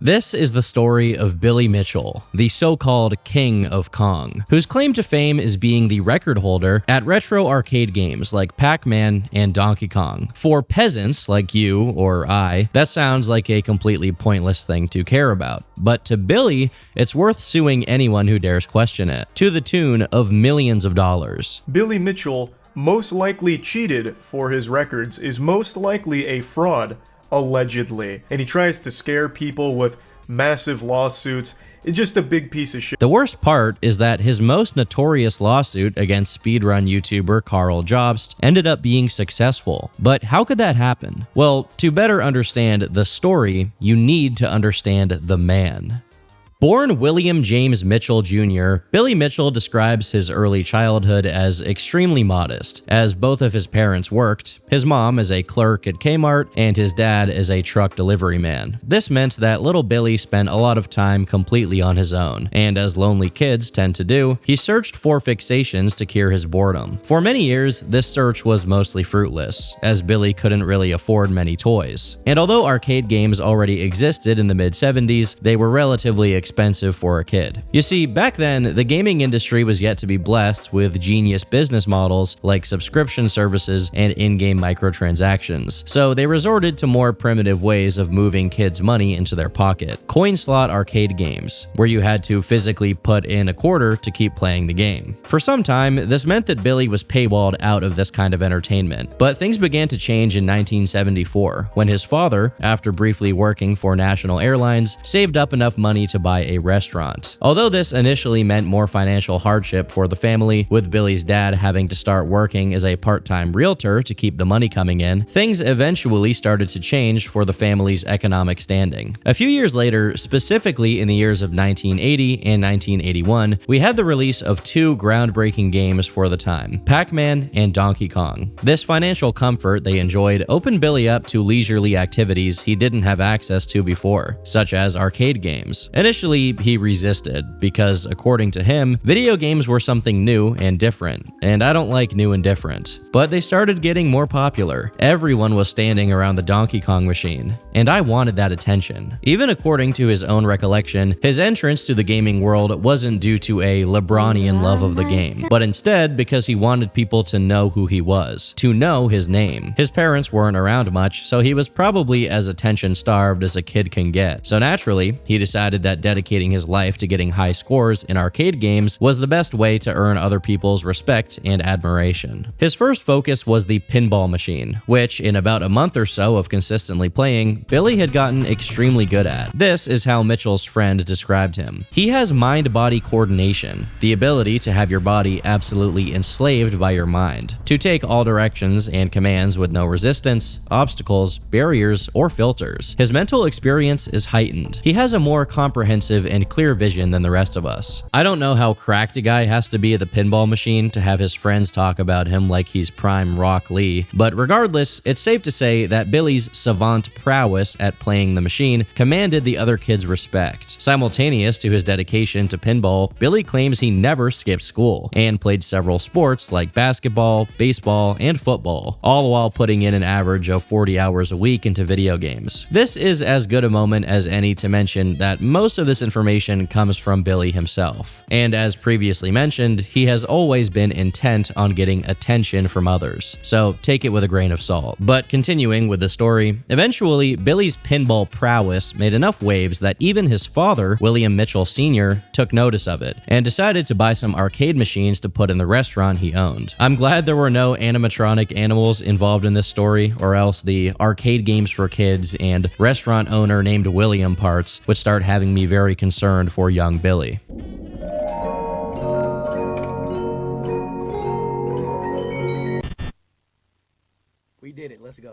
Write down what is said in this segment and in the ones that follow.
This is the story of Billy Mitchell, the so-called King of Kong, whose claim to fame is being the record holder at retro arcade games like Pac-Man and Donkey Kong. For peasants like you or I, that sounds like a completely pointless thing to care about. But to Billy, it's worth suing anyone who dares question it, to the tune of millions of dollars. Billy Mitchell most likely cheated for his records, is most likely a fraud, allegedly. And he tries to scare people with massive lawsuits. It's just a big piece of shit. The worst part is that his most notorious lawsuit against speedrun YouTuber Karl Jobst ended up being successful. But how could that happen? Well, to better understand the story, you need to understand the man. Born William James Mitchell Jr., Billy Mitchell describes his early childhood as extremely modest, as both of his parents worked, his mom as a clerk at Kmart and his dad as a truck delivery man. This meant that little Billy spent a lot of time completely on his own, and as lonely kids tend to do, he searched for fixations to cure his boredom. For many years, this search was mostly fruitless, as Billy couldn't really afford many toys. And although arcade games already existed in the mid-70s, they were relatively expensive for a kid. You see, back then, the gaming industry was yet to be blessed with genius business models like subscription services and in-game microtransactions, so they resorted to more primitive ways of moving kids' money into their pocket. Coin slot arcade games, where you had to physically put in a quarter to keep playing the game. For some time, this meant that Billy was paywalled out of this kind of entertainment, but things began to change in 1974, when his father, after briefly working for National Airlines, saved up enough money to buy a restaurant. Although this initially meant more financial hardship for the family, with Billy's dad having to start working as a part-time realtor to keep the money coming in, things eventually started to change for the family's economic standing. A few years later, specifically in the years of 1980 and 1981, we had the release of two groundbreaking games for the time, Pac-Man and Donkey Kong. This financial comfort they enjoyed opened Billy up to leisurely activities he didn't have access to before, such as arcade games. Initially, he resisted because, according to him, video games were something new and different, and I don't like new and different. But they started getting more popular. Everyone was standing around the Donkey Kong machine, and I wanted that attention. Even according to his own recollection, his entrance to the gaming world wasn't due to a LeBronian love of the game, but instead because he wanted people to know who he was, to know his name. His parents weren't around much, so he was probably as attention-starved as a kid can get. So naturally, he decided that dedicating his life to getting high scores in arcade games was the best way to earn other people's respect and admiration. His first focus was the pinball machine, which, in about a month or so of consistently playing, Billy had gotten extremely good at. This is how Mitchell's friend described him. He has mind-body coordination, the ability to have your body absolutely enslaved by your mind, to take all directions and commands with no resistance, obstacles, barriers, or filters. His mental experience is heightened. He has a more comprehensive and clear vision than the rest of us. I don't know how cracked a guy has to be at the pinball machine to have his friends talk about him like he's prime Rock Lee, but regardless, it's safe to say that Billy's savant prowess at playing the machine commanded the other kids' respect. Simultaneous to his dedication to pinball, Billy claims he never skipped school and played several sports like basketball, baseball, and football, all while putting in an average of 40 hours a week into video games. This is as good a moment as any to mention that most of this information comes from Billy himself. And as previously mentioned, he has always been intent on getting attention from others, so take it with a grain of salt. But continuing with the story, eventually Billy's pinball prowess made enough waves that even his father, William Mitchell Sr., took notice of it and decided to buy some arcade machines to put in the restaurant he owned. I'm glad there were no animatronic animals involved in this story, or else the arcade games for kids and restaurant owner named William parts would start having me very concerned for young Billy. We did it. Let's go.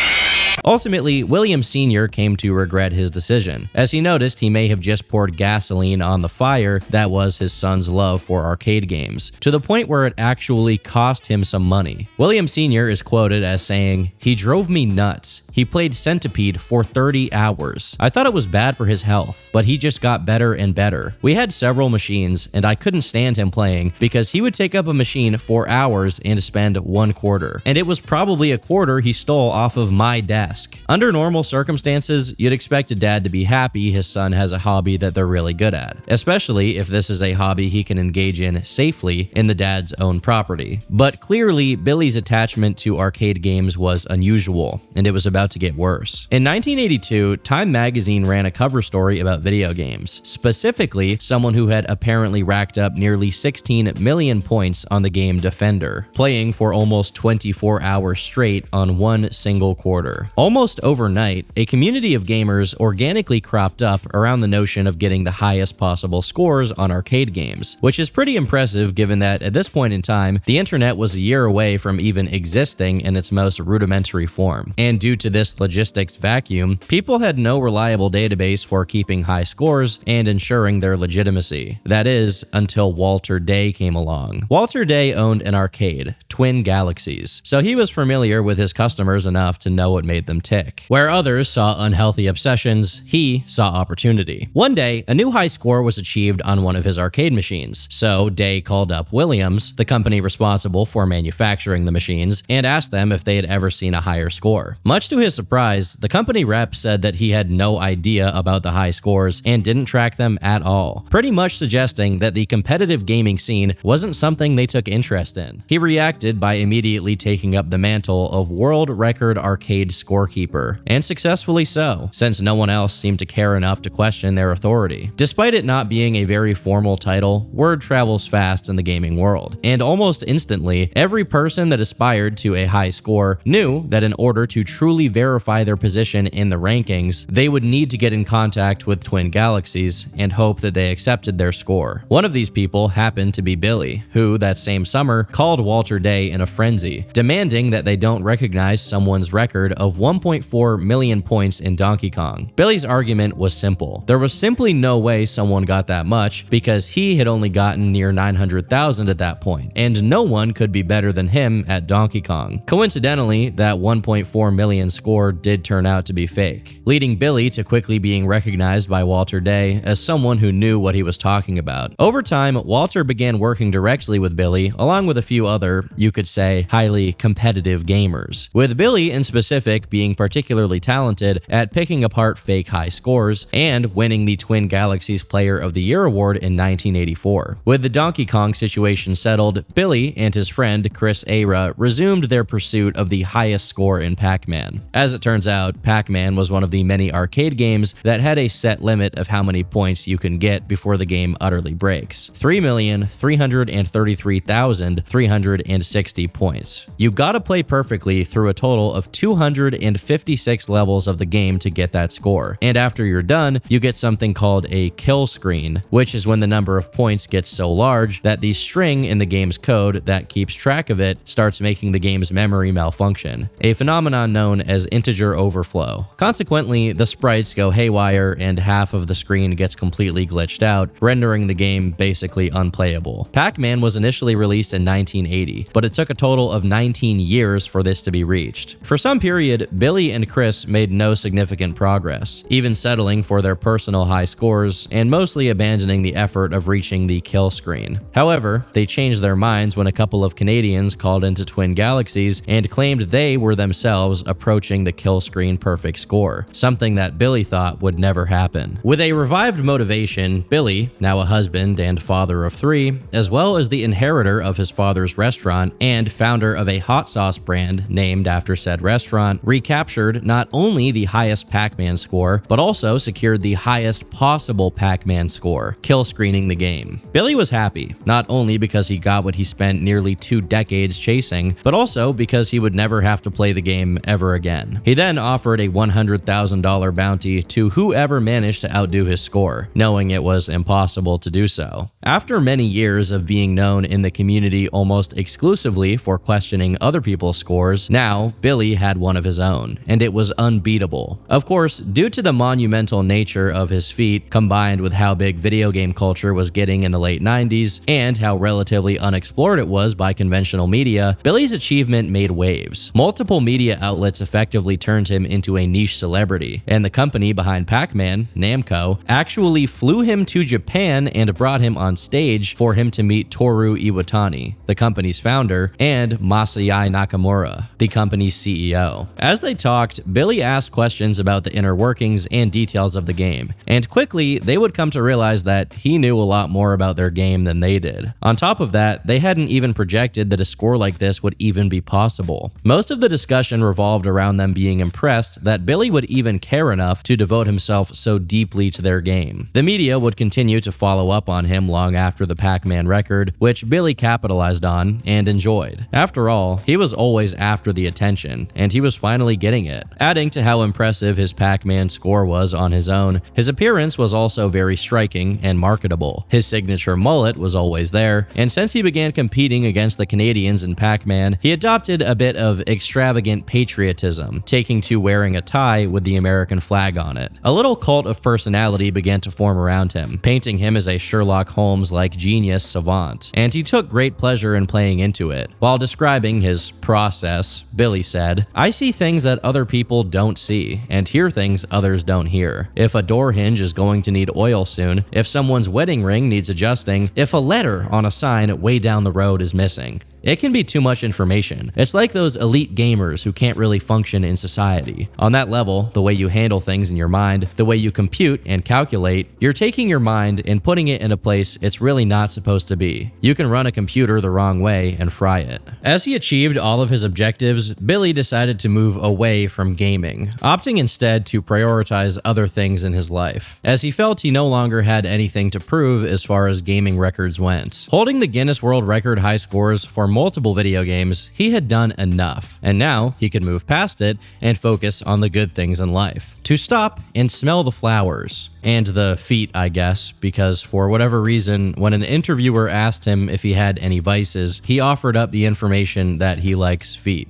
Ultimately, William Sr. came to regret his decision, as he noticed he may have just poured gasoline on the fire that was his son's love for arcade games, to the point where it actually cost him some money. William Sr. is quoted as saying, "He drove me nuts. He played Centipede for 30 hours. I thought it was bad for his health, but he just got better and better. We had several machines, and I couldn't stand him playing because he would take up a machine for hours and spend 1 quarter. And it was probably a quarter he stole stole off of my desk. Under normal circumstances, you'd expect a dad to be happy his son has a hobby that they're really good at, especially if this is a hobby he can engage in safely in the dad's own property. But clearly, Billy's attachment to arcade games was unusual, and it was about to get worse. In 1982, Time magazine ran a cover story about video games, specifically someone who had apparently racked up nearly 16 million points on the game Defender, playing for almost 24 hours straight on one single quarter. Almost overnight, a community of gamers organically cropped up around the notion of getting the highest possible scores on arcade games, which is pretty impressive given that at this point in time, the internet was a year away from even existing in its most rudimentary form. And due to this logistics vacuum, people had no reliable database for keeping high scores and ensuring their legitimacy. That is, until Walter Day came along. Walter Day owned an arcade, Twin Galaxies, so he was familiar with his customers enough to know what made them tick. Where others saw unhealthy obsessions, he saw opportunity. One day, a new high score was achieved on one of his arcade machines, so Day called up Williams, the company responsible for manufacturing the machines, and asked them if they had ever seen a higher score. Much to his surprise, the company rep said that he had no idea about the high scores and didn't track them at all, pretty much suggesting that the competitive gaming scene wasn't something they took interest in. He reacted by immediately taking up the mantle of world record arcade scorekeeper, and successfully so, since no one else seemed to care enough to question their authority. Despite it not being a very formal title, word travels fast in the gaming world, and almost instantly, every person that aspired to a high score knew that in order to truly verify their position in the rankings, they would need to get in contact with Twin Galaxies and hope that they accepted their score. One of these people happened to be Billy, who that same summer called Walter Day in a frenzy, demanding that they don't recognize someone's record of 1.4 million points in Donkey Kong. Billy's argument was simple. There was simply no way someone got that much because he had only gotten near 900,000 at that point, and no one could be better than him at Donkey Kong. Coincidentally, that 1.4 million score did turn out to be fake, leading Billy to quickly being recognized by Walter Day as someone who knew what he was talking about. Over time, Walter began working directly with Billy, along with a few other, you could say, highly competitive gamers, with Billy in specific being particularly talented at picking apart fake high scores and winning the Twin Galaxies Player of the Year award in 1984. With the Donkey Kong situation settled, Billy and his friend Chris Ara resumed their pursuit of the highest score in Pac-Man. As it turns out, Pac-Man was one of the many arcade games that had a set limit of how many points you can get before the game utterly breaks: 3,333,360 points. You gotta play perfectly through a total of 256 levels of the game to get that score, and after you're done, you get something called a kill screen, which is when the number of points gets so large that the string in the game's code that keeps track of it starts making the game's memory malfunction, a phenomenon known as integer overflow. Consequently, the sprites go haywire and half of the screen gets completely glitched out, rendering the game basically unplayable. Pac-Man was initially released in 1980, but it took a total of 19 years for this to be reached. For some period, Billy and Chris made no significant progress, even settling for their personal high scores and mostly abandoning the effort of reaching the kill screen. However, they changed their minds when a couple of Canadians called into Twin Galaxies and claimed they were themselves approaching the kill screen perfect score, something that Billy thought would never happen. With a revived motivation, Billy, now a husband and father of 3, as well as the inheritor of his father's restaurant and founder of a hot sauce brand named after said restaurant, recaptured not only the highest Pac-Man score, but also secured the highest possible Pac-Man score, kill screening the game. Billy was happy, not only because he got what he spent nearly 2 decades chasing, but also because he would never have to play the game ever again. He then offered a $100,000 bounty to whoever managed to outdo his score, knowing it was impossible to do so. After many years of being known in the community almost exclusively for questioning other people's scores, now Billy had one of his own, and it was unbeatable. Of course, due to the monumental nature of his feat, combined with how big video game culture was getting in the late 90s, and how relatively unexplored it was by conventional media, Billy's achievement made waves. Multiple media outlets effectively turned him into a niche celebrity, and the company behind Pac-Man, Namco, actually flew him to Japan and brought him on stage for him to meet Toru Iwatani, the company's founder, founder, and Masai Nakamura, the company's CEO. As they talked, Billy asked questions about the inner workings and details of the game, and quickly they would come to realize that he knew a lot more about their game than they did. On top of that, they hadn't even projected that a score like this would even be possible. Most of the discussion revolved around them being impressed that Billy would even care enough to devote himself so deeply to their game. The media would continue to follow up on him long after the Pac-Man record, which Billy capitalized on and enjoyed. After all, he was always after the attention, and he was finally getting it. Adding to how impressive his Pac-Man score was on his own, his appearance was also very striking and marketable. His signature mullet was always there, and since he began competing against the Canadians in Pac-Man, he adopted a bit of extravagant patriotism, taking to wearing a tie with the American flag on it. A little cult of personality began to form around him, painting him as a Sherlock Holmes-like genius savant, and he took great pleasure in playing into it. While describing his process, Billy said, "I see things that other people don't see, and hear things others don't hear. If a door hinge is going to need oil soon, if someone's wedding ring needs adjusting, if a letter on a sign way down the road is missing. It can be too much information. It's like those elite gamers who can't really function in society. On that level, the way you handle things in your mind, the way you compute and calculate, you're taking your mind and putting it in a place it's really not supposed to be. You can run a computer the wrong way and fry it." As he achieved all of his objectives, Billy decided to move away from gaming, opting instead to prioritize other things in his life, as he felt he no longer had anything to prove as far as gaming records went. Holding the Guinness World Record high scores for multiple video games, he had done enough, and now he could move past it and focus on the good things in life. To stop and smell the flowers. And the feet, I guess, because for whatever reason, when an interviewer asked him if he had any vices, he offered up the information that he likes feet.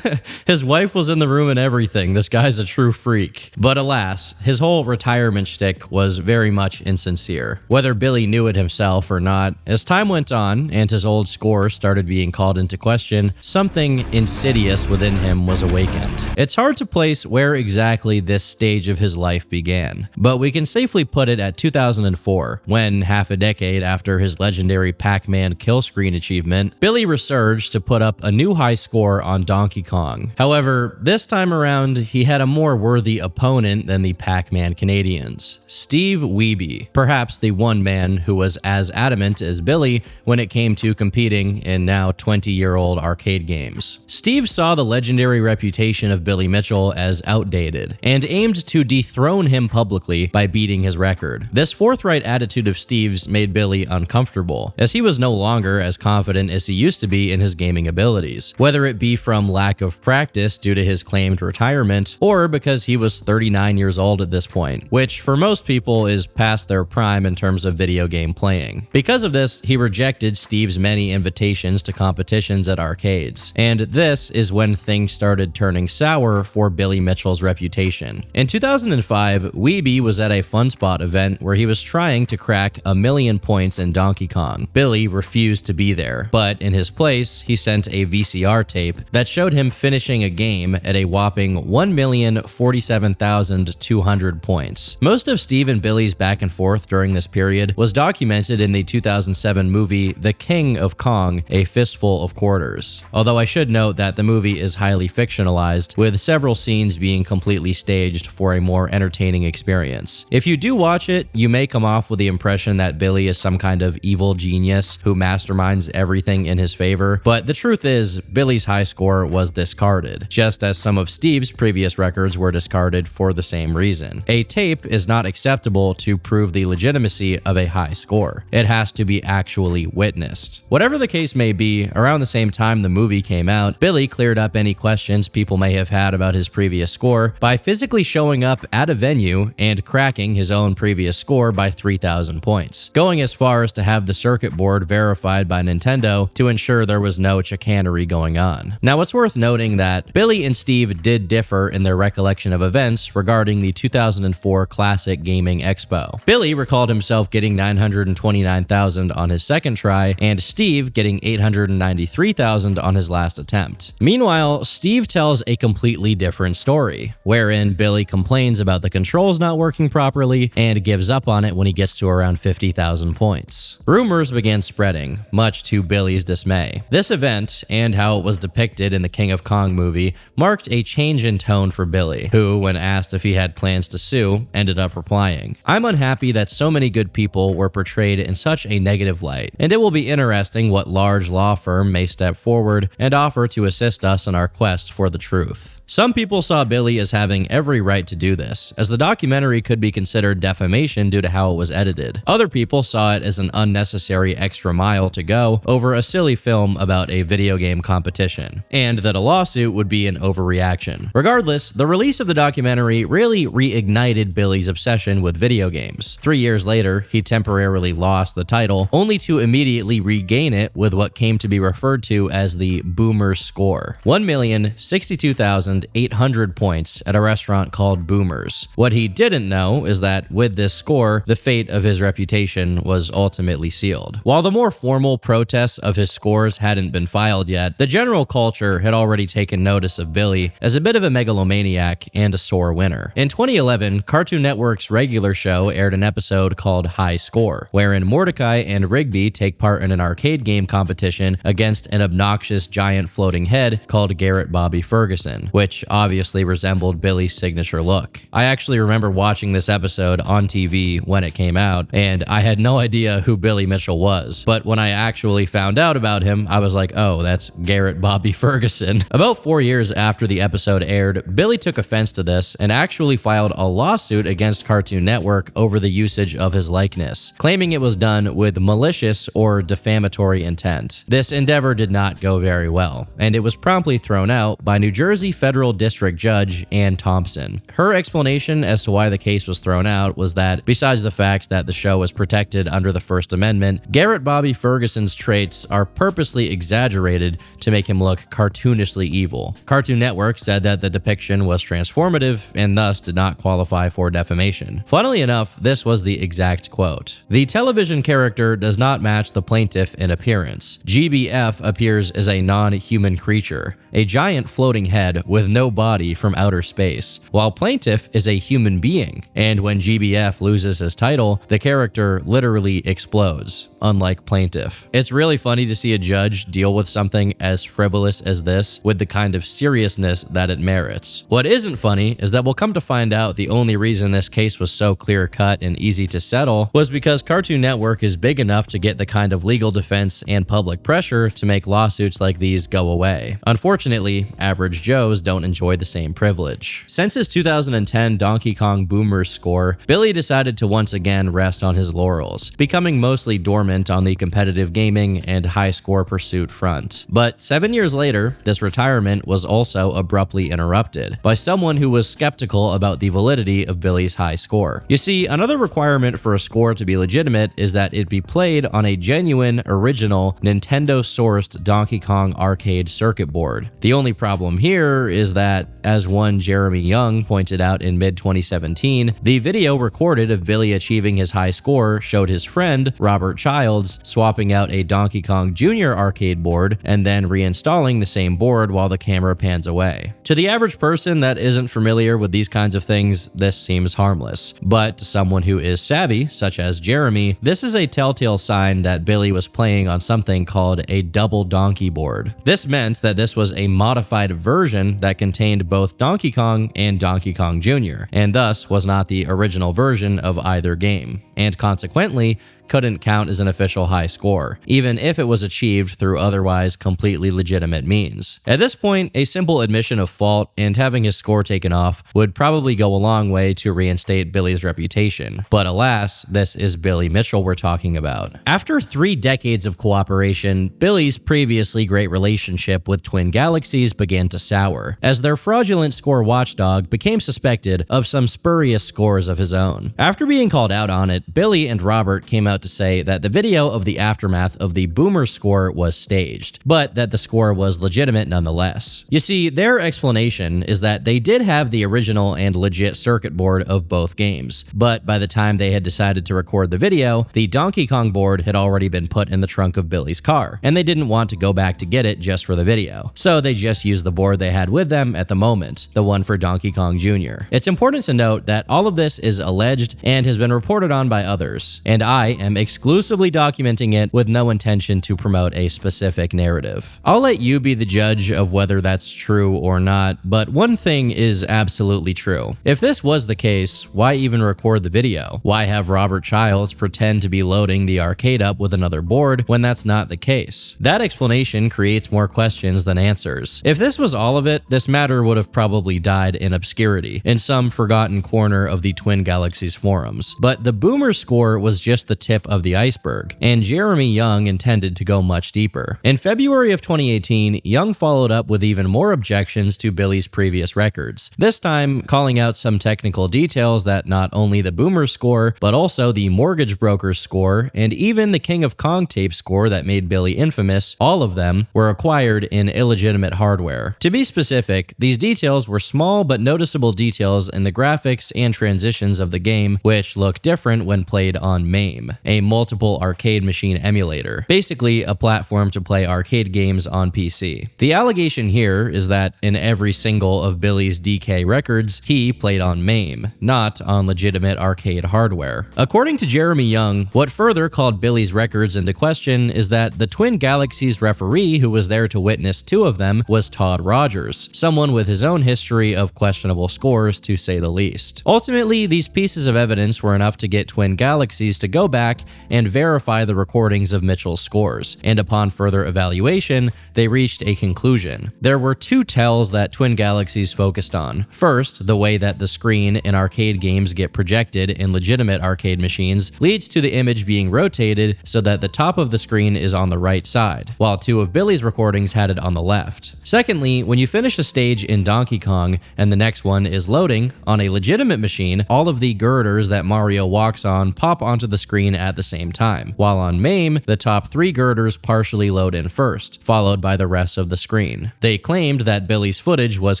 His wife was in the room and everything. This guy's a true freak. But alas, his whole retirement shtick was very much insincere, whether Billy knew it himself or not. As time went on and his old score started being called into question, something insidious within him was awakened. It's hard to place where exactly this stage of his life began, but we can safely put it at 2004, when, half a decade after his legendary Pac-Man kill screen achievement, Billy resurged to put up a new high score on Donkey Kong. However, this time around, he had a more worthy opponent than the Pac-Man Canadians, Steve Wiebe, perhaps the one man who was as adamant as Billy when it came to competing in now 20-year-old arcade games. Steve saw the legendary reputation of Billy Mitchell as outdated and aimed to dethrone him publicly by beating his record. This forthright attitude of Steve's made Billy uncomfortable, as he was no longer as confident as he used to be in his gaming abilities, whether it be from lack of practice due to his claimed retirement, or because he was 39 years old at this point, which for most people is past their prime in terms of video game playing. Because of this, he rejected Steve's many invitations to competitions at arcades, and this is when things started turning sour for Billy Mitchell's reputation. In 2005, Wiebe was at a FunSpot event where he was trying to crack 1,000,000 points in Donkey Kong. Billy refused to be there, but in his place, he sent a VCR tape that showed him finishing a game at a whopping 1,047,200 points. Most of Steve and Billy's back and forth during this period was documented in the 2007 movie The King of Kong, A Fistful of Quarters. Although I should note that the movie is highly fictionalized, with several scenes being completely staged for a more entertaining experience. If you do watch it, you may come off with the impression that Billy is some kind of evil genius who masterminds everything in his favor, but the truth is, Billy's high score was discarded, just as some of Steve's previous records were discarded for the same reason. A tape is not acceptable to prove the legitimacy of a high score. It has to be actually witnessed. Whatever the case may be, around the same time the movie came out, Billy cleared up any questions people may have had about his previous score by physically showing up at a venue and cracking his own previous score by 3,000 points, going as far as to have the circuit board verified by Nintendo to ensure there was no chicanery going on. Now, what's worth noting that Billy and Steve did differ in their recollection of events regarding the 2004 Classic Gaming Expo. Billy recalled himself getting 929,000 on his second try, and Steve getting 893,000 on his last attempt. Meanwhile, Steve tells a completely different story, wherein Billy complains about the controls not working properly and gives up on it when he gets to around 50,000 points. Rumors began spreading, much to Billy's dismay. This event, and how it was depicted in the King of Kong movie, marked a change in tone for Billy, who, when asked if he had plans to sue, ended up replying, "I'm unhappy that so many good people were portrayed in such a negative light, and it will be interesting what large law firm may step forward and offer to assist us in our quest for the truth." Some people saw Billy as having every right to do this, as the documentary could be considered defamation due to how it was edited. Other people saw it as an unnecessary extra mile to go over a silly film about a video game competition, and that a lawsuit would be an overreaction. Regardless, the release of the documentary really reignited Billy's obsession with video games. 3 years later, he temporarily lost the title, only to immediately regain it with what came to be referred to as the Boomer score. 1,062,800 points at a restaurant called Boomers. What he didn't know is that with this score, the fate of his reputation was ultimately sealed. While the more formal protests of his scores hadn't been filed yet, the general culture had already taken notice of Billy as a bit of a megalomaniac and a sore winner. In 2011, Cartoon Network's regular show aired an episode called High Score, wherein Mordecai and Rigby take part in an arcade game competition against an obnoxious giant floating head called Garrett Bobby Ferguson, which obviously resembled Billy's signature look. I actually remember watching this episode on TV when it came out, and I had no idea who Billy Mitchell was, but when I actually found out about him, I was like, oh, that's Garrett Bobby Ferguson. About 4 years after the episode aired, Billy took offense to this and actually filed a lawsuit against Cartoon Network over the usage of his likeness, claiming it was done with malicious or defamatory intent. This endeavor did not go very well, and it was promptly thrown out by New Jersey Federal District Judge Ann Thompson. Her explanation as to why the case was thrown out was that, besides the fact that the show was protected under the First Amendment, Garrett Bobby Ferguson's traits are purposely exaggerated to make him look cartoonishly evil. Cartoon Network said that the depiction was transformative and thus did not qualify for defamation. Funnily enough, this was the exact quote. "The television character does not match the plaintiff in appearance. GBF appears as a non-human creature, a giant floating head with no body from outer space, while plaintiff is a human being, and when GBF loses his title, the character literally explodes, unlike plaintiff." It's really funny to see a judge deal with something as frivolous as this with the kind of seriousness that it merits. What isn't funny is that we'll come to find out the only reason this case was so clear-cut and easy to settle was because Cartoon Network is big enough to get the kind of legal defense and public pressure to make lawsuits like these go away. Unfortunately, average Joes don't enjoy the same privilege. Since his 2010 Donkey Kong Boomers score, Billy decided to once again rest on his laurels, becoming mostly dormant on the competitive gaming and high score pursuit front. But 7 years later, this retirement was also abruptly interrupted by someone who was skeptical about the validity of Billy's high score. You see, another requirement for a score to be legitimate is that it be played on a genuine, original, Nintendo-sourced Donkey Kong arcade circuit board. The only problem here is that, as one Jeremy Young pointed out in mid-2017, the video recorded of Billy achieving his high score showed his friend, Robert Childs, swapping out a Donkey Kong Jr. arcade board and then reinstalling the same board while the camera pans away. To the average person that isn't familiar with these kinds of things, this seems harmless. But to someone who is savvy, such as Jeremy, this is a telltale sign that Billy was playing on something called a double donkey board. This meant that this was a modified version that contained both Donkey Kong and Donkey Kong Jr., and thus was not the original version of either game, and consequently couldn't count as an official high score, even if it was achieved through otherwise completely legitimate means. At this point, a simple admission of fault and having his score taken off would probably go a long way to reinstate Billy's reputation. But alas, this is Billy Mitchell we're talking about. After 3 decades of cooperation, Billy's previously great relationship with Twin Galaxies began to sour, as their fraudulent score watchdog became suspected of some spurious scores of his own. After being called out on it, Billy and Robert came out out to say that the video of the aftermath of the Boomer score was staged, but that the score was legitimate nonetheless. You see, their explanation is that they did have the original and legit circuit board of both games, but by the time they had decided to record the video, the Donkey Kong board had already been put in the trunk of Billy's car, and they didn't want to go back to get it just for the video. So they just used the board they had with them at the moment, the one for Donkey Kong Jr. It's important to note that all of this is alleged and has been reported on by others, and I am exclusively documenting it with no intention to promote a specific narrative. I'll let you be the judge of whether that's true or not, but one thing is absolutely true. If this was the case, why even record the video? Why have Robert Childs pretend to be loading the arcade up with another board when that's not the case? That explanation creates more questions than answers. If this was all of it, this matter would have probably died in obscurity, in some forgotten corner of the Twin Galaxies forums. But the Boomer score was just the tip of the iceberg, and Jeremy Young intended to go much deeper. In February of 2018, Young followed up with even more objections to Billy's previous records, this time calling out some technical details that not only the Boomer score, but also the Mortgage Broker's score, and even the King of Kong tape score that made Billy infamous, all of them were acquired in illegitimate hardware. To be specific, these details were small but noticeable details in the graphics and transitions of the game, which look different when played on MAME, a multiple arcade machine emulator, basically a platform to play arcade games on PC. The allegation here is that in every single of Billy's DK records, he played on MAME, not on legitimate arcade hardware. According to Jeremy Young, what further called Billy's records into question is that the Twin Galaxies referee who was there to witness two of them was Todd Rogers, someone with his own history of questionable scores to say the least. Ultimately, these pieces of evidence were enough to get Twin Galaxies to go back and verify the recordings of Mitchell's scores, and upon further evaluation, they reached a conclusion. There were two tells that Twin Galaxies focused on. First, the way that the screen in arcade games get projected in legitimate arcade machines leads to the image being rotated so that the top of the screen is on the right side, while two of Billy's recordings had it on the left. Secondly, when you finish a stage in Donkey Kong and the next one is loading, on a legitimate machine, all of the girders that Mario walks on pop onto the screen at the same time, while on MAME, the top three girders partially load in first, followed by the rest of the screen. They claimed that Billy's footage was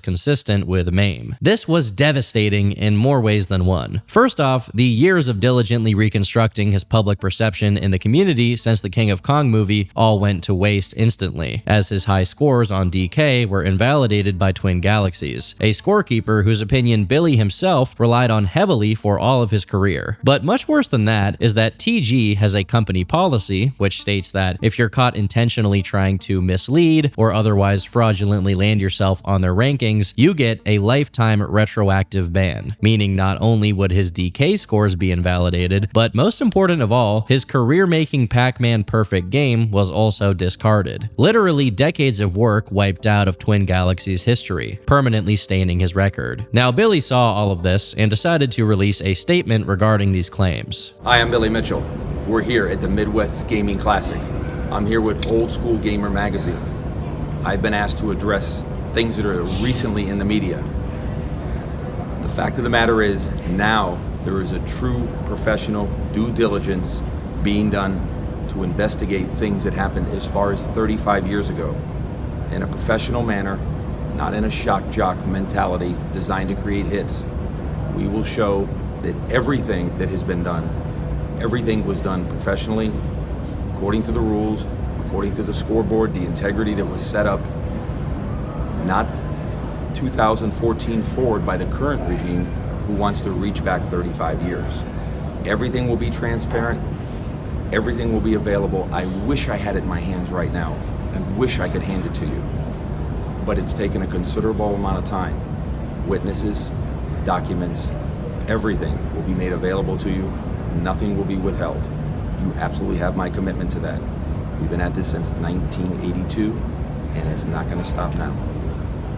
consistent with MAME. This was devastating in more ways than one. First off, the years of diligently reconstructing his public perception in the community since the King of Kong movie all went to waste instantly, as his high scores on DK were invalidated by Twin Galaxies, a scorekeeper whose opinion Billy himself relied on heavily for all of his career. But much worse than that is that TG has a company policy which states that if you're caught intentionally trying to mislead or otherwise fraudulently land yourself on their rankings, you get a lifetime retroactive ban, meaning not only would his DK scores be invalidated, but most important of all, his career-making Pac-Man perfect game was also discarded. Literally decades of work wiped out of Twin Galaxies' history, permanently staining his record. Now, Billy saw all of this and decided to release a statement regarding these claims. Hi, I'm Billy Mitchell. We're here at the Midwest Gaming Classic. I'm here with Old School Gamer magazine. I've been asked to address things that are recently in the media. The fact of the matter is, now there is a true professional due diligence being done to investigate things that happened as far as 35 years ago in a professional manner, not in a shock jock mentality designed to create hits. We will show that everything that has been done, everything was done professionally, according to the rules, according to the scoreboard, the integrity that was set up, not 2014 forward by the current regime who wants to reach back 35 years. Everything will be transparent. Everything will be available. I wish I had it in my hands right now. I wish I could hand it to you. But it's taken a considerable amount of time. Witnesses, documents, everything will be made available to you. Nothing will be withheld. You absolutely have my commitment to that. We've been at this since 1982, and it's not going to stop now.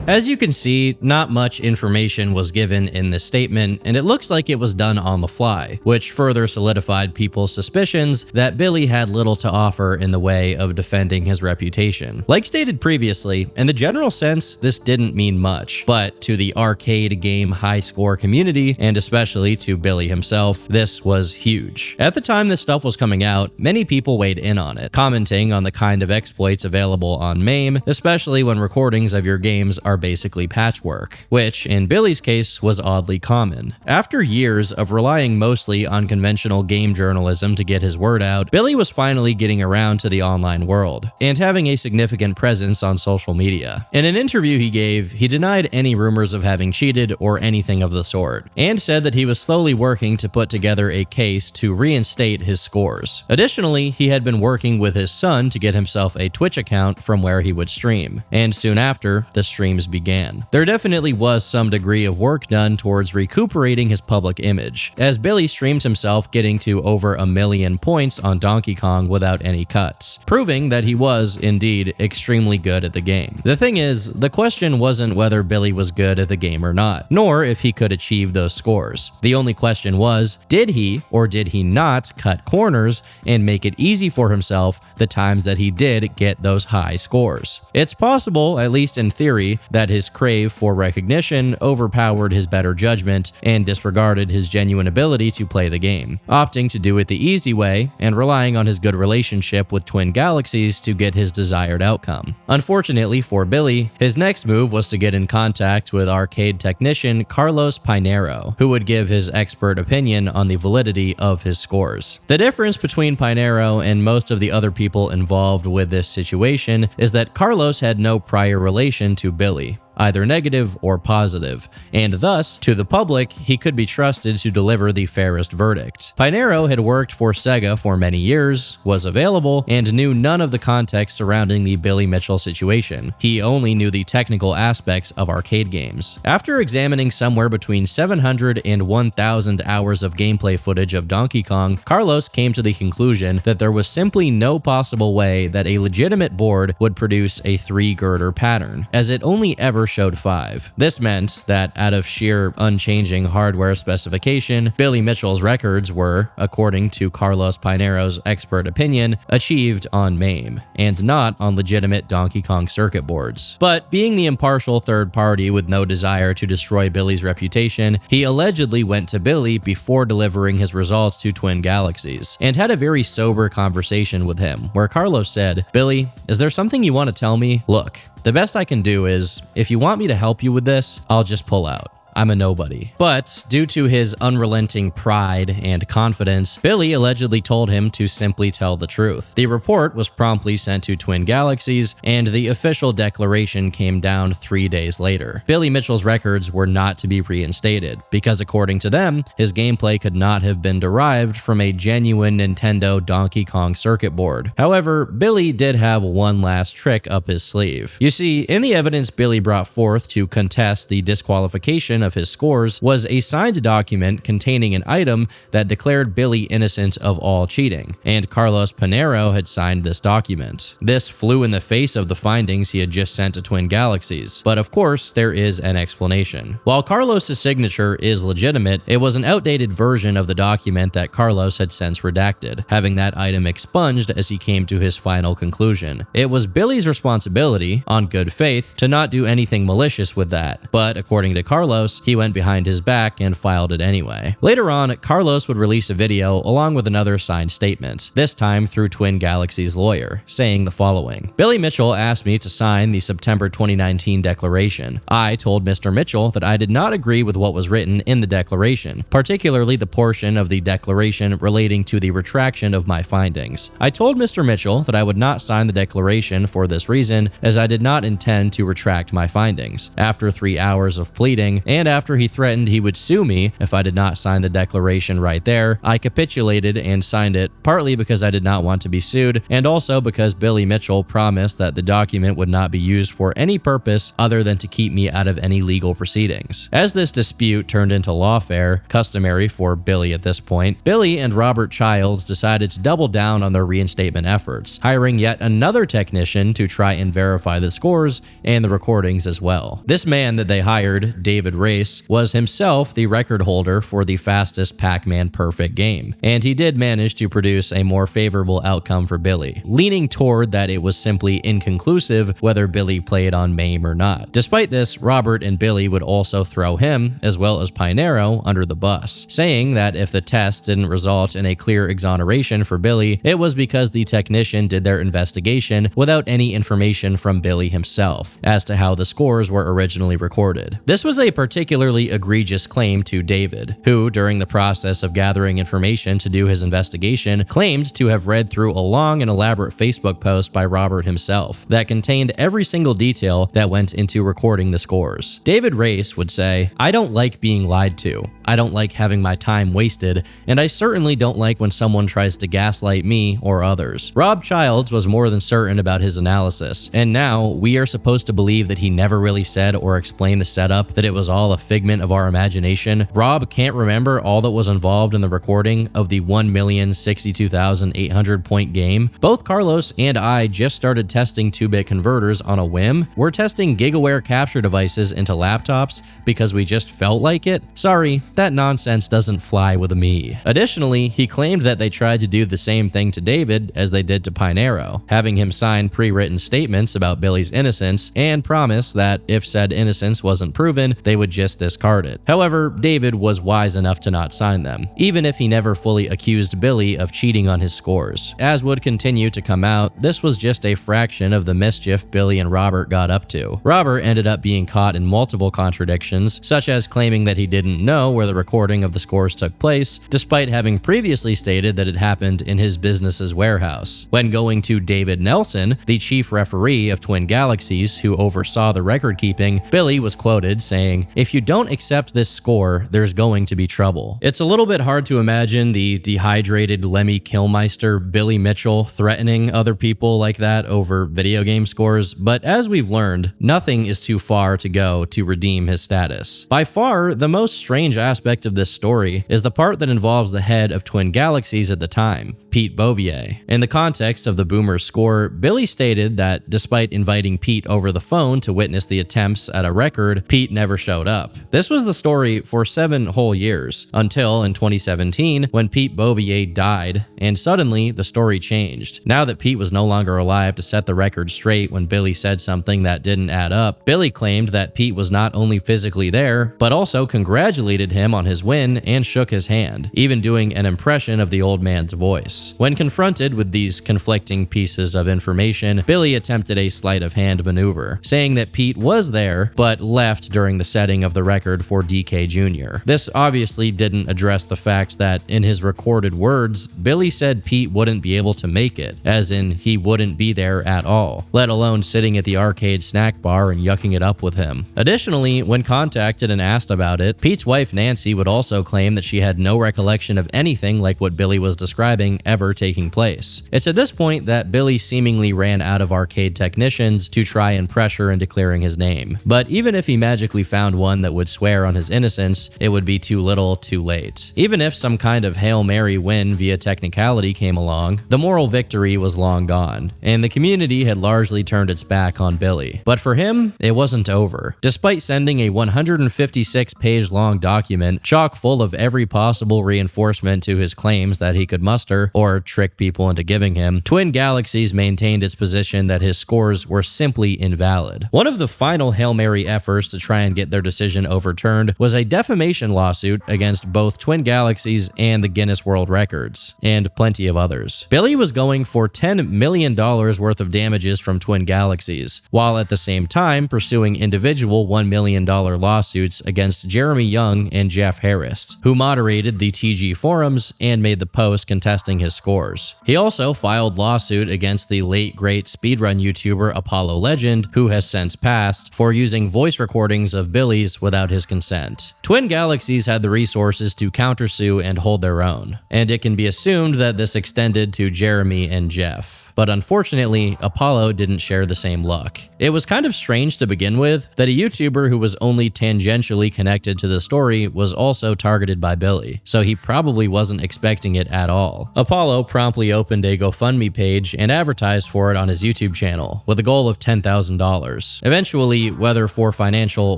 As you can see, not much information was given in this statement, and it looks like it was done on the fly, which further solidified people's suspicions that Billy had little to offer in the way of defending his reputation. Like stated previously, in the general sense, this didn't mean much, but to the arcade game high score community, and especially to Billy himself, this was huge. At the time this stuff was coming out, many people weighed in on it, commenting on the kind of exploits available on MAME, especially when recordings of your games are basically patchwork, which in Billy's case was oddly common. After years of relying mostly on conventional game journalism to get his word out, Billy was finally getting around to the online world, and having a significant presence on social media. In an interview he gave, he denied any rumors of having cheated or anything of the sort, and said that he was slowly working to put together a case to reinstate his scores. Additionally, he had been working with his son to get himself a Twitch account from where he would stream, and soon after, the streams began. There definitely was some degree of work done towards recuperating his public image, as Billy streamed himself getting to over 1 million points on Donkey Kong without any cuts, proving that he was, indeed, extremely good at the game. The thing is, the question wasn't whether Billy was good at the game or not, nor if he could achieve those scores. The only question was, did he or did he not cut corners and make it easy for himself the times that he did get those high scores? It's possible, at least in theory, that his crave for recognition overpowered his better judgment and disregarded his genuine ability to play the game, opting to do it the easy way and relying on his good relationship with Twin Galaxies to get his desired outcome. Unfortunately for Billy, his next move was to get in contact with arcade technician Carlos Pinero, who would give his expert opinion on the validity of his scores. The difference between Pinero and most of the other people involved with this situation is that Carlos had no prior relation to Billy, either negative or positive, and thus, to the public, he could be trusted to deliver the fairest verdict. Pinero had worked for Sega for many years, was available, and knew none of the context surrounding the Billy Mitchell situation. He only knew the technical aspects of arcade games. After examining somewhere between 700 and 1,000 hours of gameplay footage of Donkey Kong, Carlos came to the conclusion that there was simply no possible way that a legitimate board would produce a 3-girder pattern, as it only ever showed 5. This meant that out of sheer unchanging hardware specification, Billy Mitchell's records were, according to Carlos Pinero's expert opinion, achieved on MAME, and not on legitimate Donkey Kong circuit boards. But being the impartial third party with no desire to destroy Billy's reputation, he allegedly went to Billy before delivering his results to Twin Galaxies, and had a very sober conversation with him, where Carlos said, "Billy, is there something you want to tell me? Look, the best I can do is, if you want me to help you with this, I'll just pull out. I'm a nobody." But due to his unrelenting pride and confidence, Billy allegedly told him to simply tell the truth. The report was promptly sent to Twin Galaxies, and the official declaration came down 3 days later. Billy Mitchell's records were not to be reinstated, because according to them, his gameplay could not have been derived from a genuine Nintendo Donkey Kong circuit board. However, Billy did have one last trick up his sleeve. You see, in the evidence Billy brought forth to contest the disqualification of his scores was a signed document containing an item that declared Billy innocent of all cheating, and Carlos Pinero had signed this document. This flew in the face of the findings he had just sent to Twin Galaxies, but of course there is an explanation. While Carlos's signature is legitimate, it was an outdated version of the document that Carlos had since redacted, having that item expunged as he came to his final conclusion. It was Billy's responsibility, on good faith, to not do anything malicious with that, but according to Carlos, he went behind his back and filed it anyway. Later on, Carlos would release a video along with another signed statement, this time through Twin Galaxies' lawyer, saying the following: "Billy Mitchell asked me to sign the September 2019 declaration. I told Mr. Mitchell that I did not agree with what was written in the declaration, particularly the portion of the declaration relating to the retraction of my findings. I told Mr. Mitchell that I would not sign the declaration for this reason, as I did not intend to retract my findings. After 3 hours of pleading and after he threatened he would sue me if I did not sign the declaration right there, I capitulated and signed it, partly because I did not want to be sued, and also because Billy Mitchell promised that the document would not be used for any purpose other than to keep me out of any legal proceedings. As this dispute turned into lawfare, customary for Billy at this point, Billy and Robert Childs decided to double down on their reinstatement efforts, hiring yet another technician to try and verify the scores and the recordings as well. This man that they hired, David Race, was himself the record holder for the fastest Pac-Man perfect game, and he did manage to produce a more favorable outcome for Billy, leaning toward that it was simply inconclusive whether Billy played on MAME or not. Despite this, Robert and Billy would also throw him, as well as Pinero, under the bus, saying that if the test didn't result in a clear exoneration for Billy, it was because the technician did their investigation without any information from Billy himself as to how the scores were originally recorded. This was a particularly egregious claim to David, who, during the process of gathering information to do his investigation, claimed to have read through a long and elaborate Facebook post by Robert himself that contained every single detail that went into recording the scores. David Race would say, "I don't like being lied to. I don't like having my time wasted, and I certainly don't like when someone tries to gaslight me or others." Rob Childs was more than certain about his analysis, and now we are supposed to believe that he never really said or explained the setup, that it was all a figment of our imagination. Rob can't remember all that was involved in the recording of the 1,062,800 point game. Both Carlos and I just started testing 2-bit converters on a whim. We're testing GigaWare capture devices into laptops because we just felt like it. Sorry, that nonsense doesn't fly with me. Additionally, he claimed that they tried to do the same thing to David as they did to Pinero, having him sign pre-written statements about Billy's innocence and promise that if said innocence wasn't proven, they would just discard it. However, David was wise enough to not sign them, even if he never fully accused Billy of cheating on his scores. As would continue to come out, this was just a fraction of the mischief Billy and Robert got up to. Robert ended up being caught in multiple contradictions, such as claiming that he didn't know where the recording of the scores took place, despite having previously stated that it happened in his business's warehouse. When going to David Nelson, the chief referee of Twin Galaxies who oversaw the record keeping, Billy was quoted saying, "If you don't accept this score, there's going to be trouble." It's a little bit hard to imagine the dehydrated Lemmy Kilmister Billy Mitchell threatening other people like that over video game scores, but as we've learned, nothing is too far to go to redeem his status. By far, the most strange aspect of this story is the part that involves the head of Twin Galaxies at the time, Pete Bouvier. In the context of the Boomer's score, Billy stated that despite inviting Pete over the phone to witness the attempts at a record, Pete never showed up. This was the story for 7 whole years, until in 2017 when Pete Bouvier died, and suddenly the story changed. Now that Pete was no longer alive to set the record straight when Billy said something that didn't add up, Billy claimed that Pete was not only physically there, but also congratulated him on his win and shook his hand, even doing an impression of the old man's voice. When confronted with these conflicting pieces of information, Billy attempted a sleight of hand maneuver, saying that Pete was there, but left during the setting of the record for DK Jr. This obviously didn't address the fact that, in his recorded words, Billy said Pete wouldn't be able to make it, as in he wouldn't be there at all, let alone sitting at the arcade snack bar and yucking it up with him. Additionally, when contacted and asked about it, Pete's wife Nancy would also claim that she had no recollection of anything like what Billy was describing ever taking place. It's at this point that Billy seemingly ran out of arcade technicians to try and pressure into clearing his name. But even if he magically found one that would swear on his innocence, it would be too little too late. Even if some kind of Hail Mary win via technicality came along, the moral victory was long gone, and the community had largely turned its back on Billy. But for him, it wasn't over. Despite sending a 156-page long document chock full of every possible reinforcement to his claims that he could muster or trick people into giving him, Twin Galaxies maintained its position that his scores were simply invalid. One of the final Hail Mary efforts to try and get their decision overturned was a defamation lawsuit against both Twin Galaxies and the Guinness World Records, and plenty of others. Billy was going for $10 million worth of damages from Twin Galaxies, while at the same time pursuing individual $1 million lawsuits against Jeremy Young and Jeff Harris, who moderated the TG forums and made the post contesting his scores. He also filed lawsuit against the late great speedrun YouTuber Apollo Legend, who has since passed, for using voice recordings of Billy's Billy's without his consent. Twin Galaxies had the resources to countersue and hold their own, and it can be assumed that this extended to Jeremy and Jeff. But unfortunately, Apollo didn't share the same luck. It was kind of strange to begin with that a YouTuber who was only tangentially connected to the story was also targeted by Billy, so he probably wasn't expecting it at all. Apollo promptly opened a GoFundMe page and advertised for it on his YouTube channel, with a goal of $10,000. Eventually, whether for financial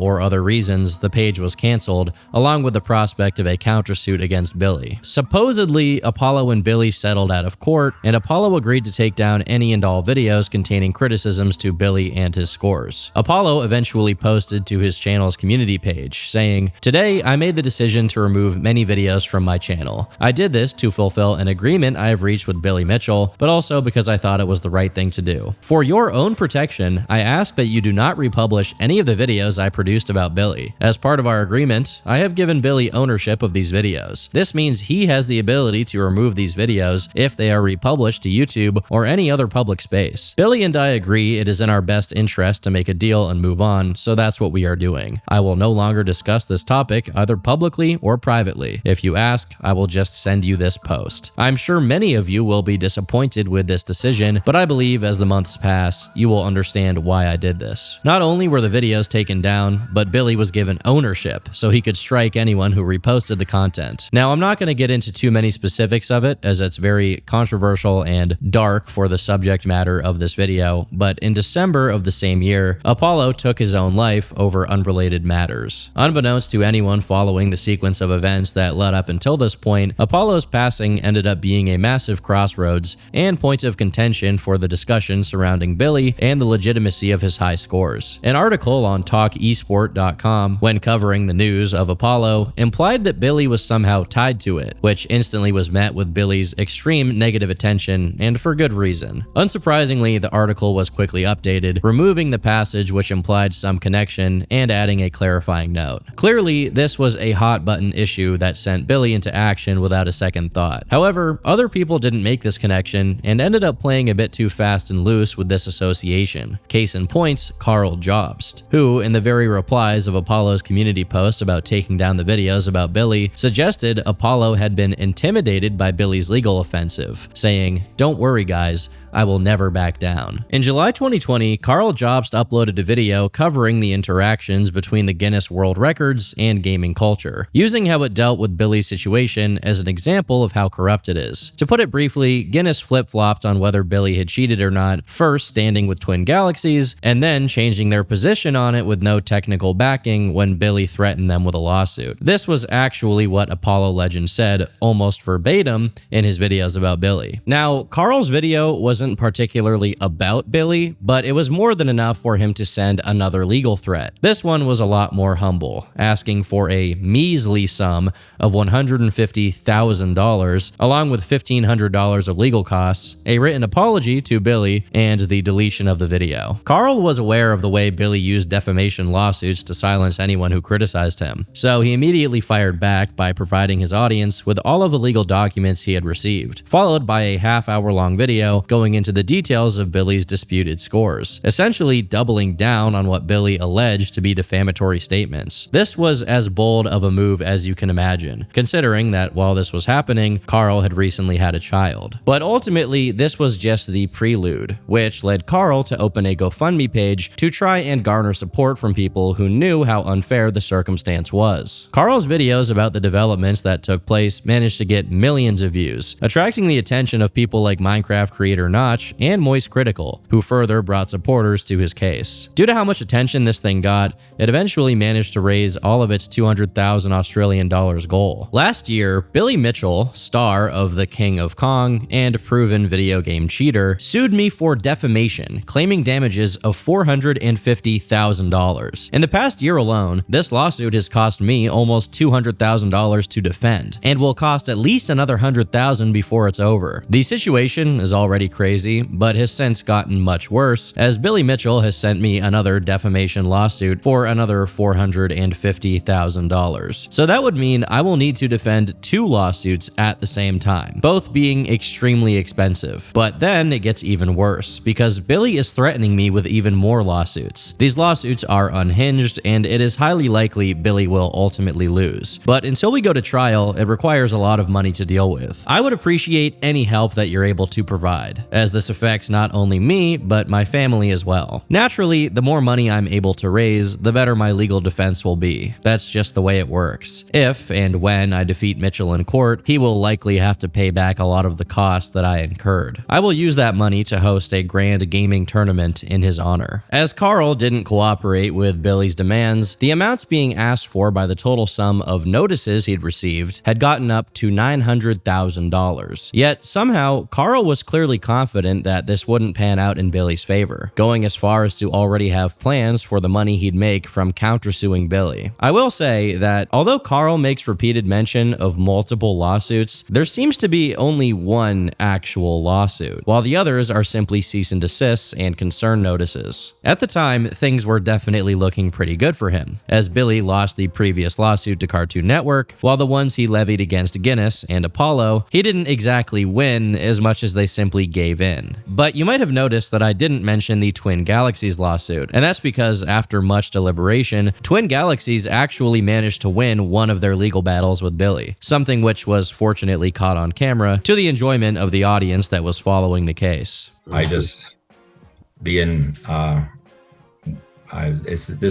or other reasons, the page was canceled, along with the prospect of a countersuit against Billy. Supposedly, Apollo and Billy settled out of court, and Apollo agreed to take down any and all videos containing criticisms to Billy and his scores. Apollo eventually posted to his channel's community page, saying, "Today, I made the decision to remove many videos from my channel. I did this to fulfill an agreement I have reached with Billy Mitchell, but also because I thought it was the right thing to do. For your own protection, I ask that you do not republish any of the videos I produced about Billy. As part of our agreement, I have given Billy ownership of these videos. This means he has the ability to remove these videos if they are republished to YouTube or any other public space. Billy and I agree it is in our best interest to make a deal and move on, so that's what we are doing. I will no longer discuss this topic either publicly or privately. If you ask, I will just send you this post. I'm sure many of you will be disappointed with this decision, but I believe as the months pass, you will understand why I did this." Not only were the videos taken down, but Billy was given ownership, so he could strike anyone who reposted the content. Now, I'm not going to get into too many specifics of it, as it's very controversial and dark for the subject matter of this video, but in December of the same year, Apollo took his own life over unrelated matters. Unbeknownst to anyone following the sequence of events that led up until this point, Apollo's passing ended up being a massive crossroads and point of contention for the discussion surrounding Billy and the legitimacy of his high scores. An article on TalkEsport.com, when covering the news of Apollo, implied that Billy was somehow tied to it, which instantly was met with Billy's extreme negative attention, and for good reason. Unsurprisingly, the article was quickly updated, removing the passage which implied some connection and adding a clarifying note. Clearly, this was a hot-button issue that sent Billy into action without a second thought. However, other people didn't make this connection and ended up playing a bit too fast and loose with this association. Case in point, Karl Jobst, who, in the very replies of Apollo's community post about taking down the videos about Billy, suggested Apollo had been intimidated by Billy's legal offensive, saying, "Don't worry guys, I will never back down." In July 2020, Karl Jobst uploaded a video covering the interactions between the Guinness World Records and gaming culture, using how it dealt with Billy's situation as an example of how corrupt it is. To put it briefly, Guinness flip-flopped on whether Billy had cheated or not, first standing with Twin Galaxies, and then changing their position on it with no technical backing when Billy threatened them with a lawsuit. This was actually what Apollo Legend said, almost verbatim, in his videos about Billy. Now, Karl's video wasn't particularly about Billy, but it was more than enough for him to send another legal threat. This one was a lot more humble, asking for a measly sum of $150,000, along with $1,500 of legal costs, a written apology to Billy, and the deletion of the video. Karl was aware of the way Billy used defamation lawsuits to silence anyone who criticized him, so he immediately fired back by providing his audience with all of the legal documents he had received, followed by a half-hour-long video going into the details of Billy's disputed scores, essentially doubling down on what Billy alleged to be defamatory statements. This was as bold of a move as you can imagine, considering that while this was happening, Karl had recently had a child. But ultimately, this was just the prelude, which led Karl to open a GoFundMe page to try and garner support from people who knew how unfair the circumstance was. Karl's videos about the developments that took place managed to get millions of views, attracting the attention of people like Minecraft creator Notch and Moist Critical, who further brought supporters to his case. Due to how much attention this thing got, it eventually managed to raise all of its 200,000 Australian dollars goal. Last year, Billy Mitchell, star of The King of Kong and proven video game cheater, sued me for defamation, claiming damages of $450,000. In the past year alone, this lawsuit has cost me almost $200,000 to defend, and will cost at least another $100,000 before it's over. The situation is already already crazy, but has since gotten much worse, as Billy Mitchell has sent me another defamation lawsuit for another $450,000. So that would mean I will need to defend 2 lawsuits at the same time, both being extremely expensive. But then it gets even worse, because Billy is threatening me with even more lawsuits. These lawsuits are unhinged, and it is highly likely Billy will ultimately lose. But until we go to trial, it requires a lot of money to deal with. I would appreciate any help that you're able to provide, as this affects not only me, but my family as well. Naturally, the more money I'm able to raise, the better my legal defense will be. That's just the way it works. If and when I defeat Mitchell in court, he will likely have to pay back a lot of the costs that I incurred. I will use that money to host a grand gaming tournament in his honor. As Karl didn't cooperate with Billy's demands, the amounts being asked for by the total sum of notices he'd received had gotten up to $900,000. Yet somehow, Karl was clearly confident that this wouldn't pan out in Billy's favor, going as far as to already have plans for the money he'd make from countersuing Billy. I will say that although Karl makes repeated mention of multiple lawsuits, there seems to be only one actual lawsuit, while the others are simply cease and desists and concern notices. At the time, things were definitely looking pretty good for him, as Billy lost the previous lawsuit to Cartoon Network, while the ones he levied against Guinness and Apollo, he didn't exactly win as much as they simply gave in. But you might have noticed that I didn't mention the Twin Galaxies lawsuit, and that's because after much deliberation, Twin Galaxies actually managed to win one of their legal battles with Billy, something which was fortunately caught on camera to the enjoyment of the audience that was following the case. This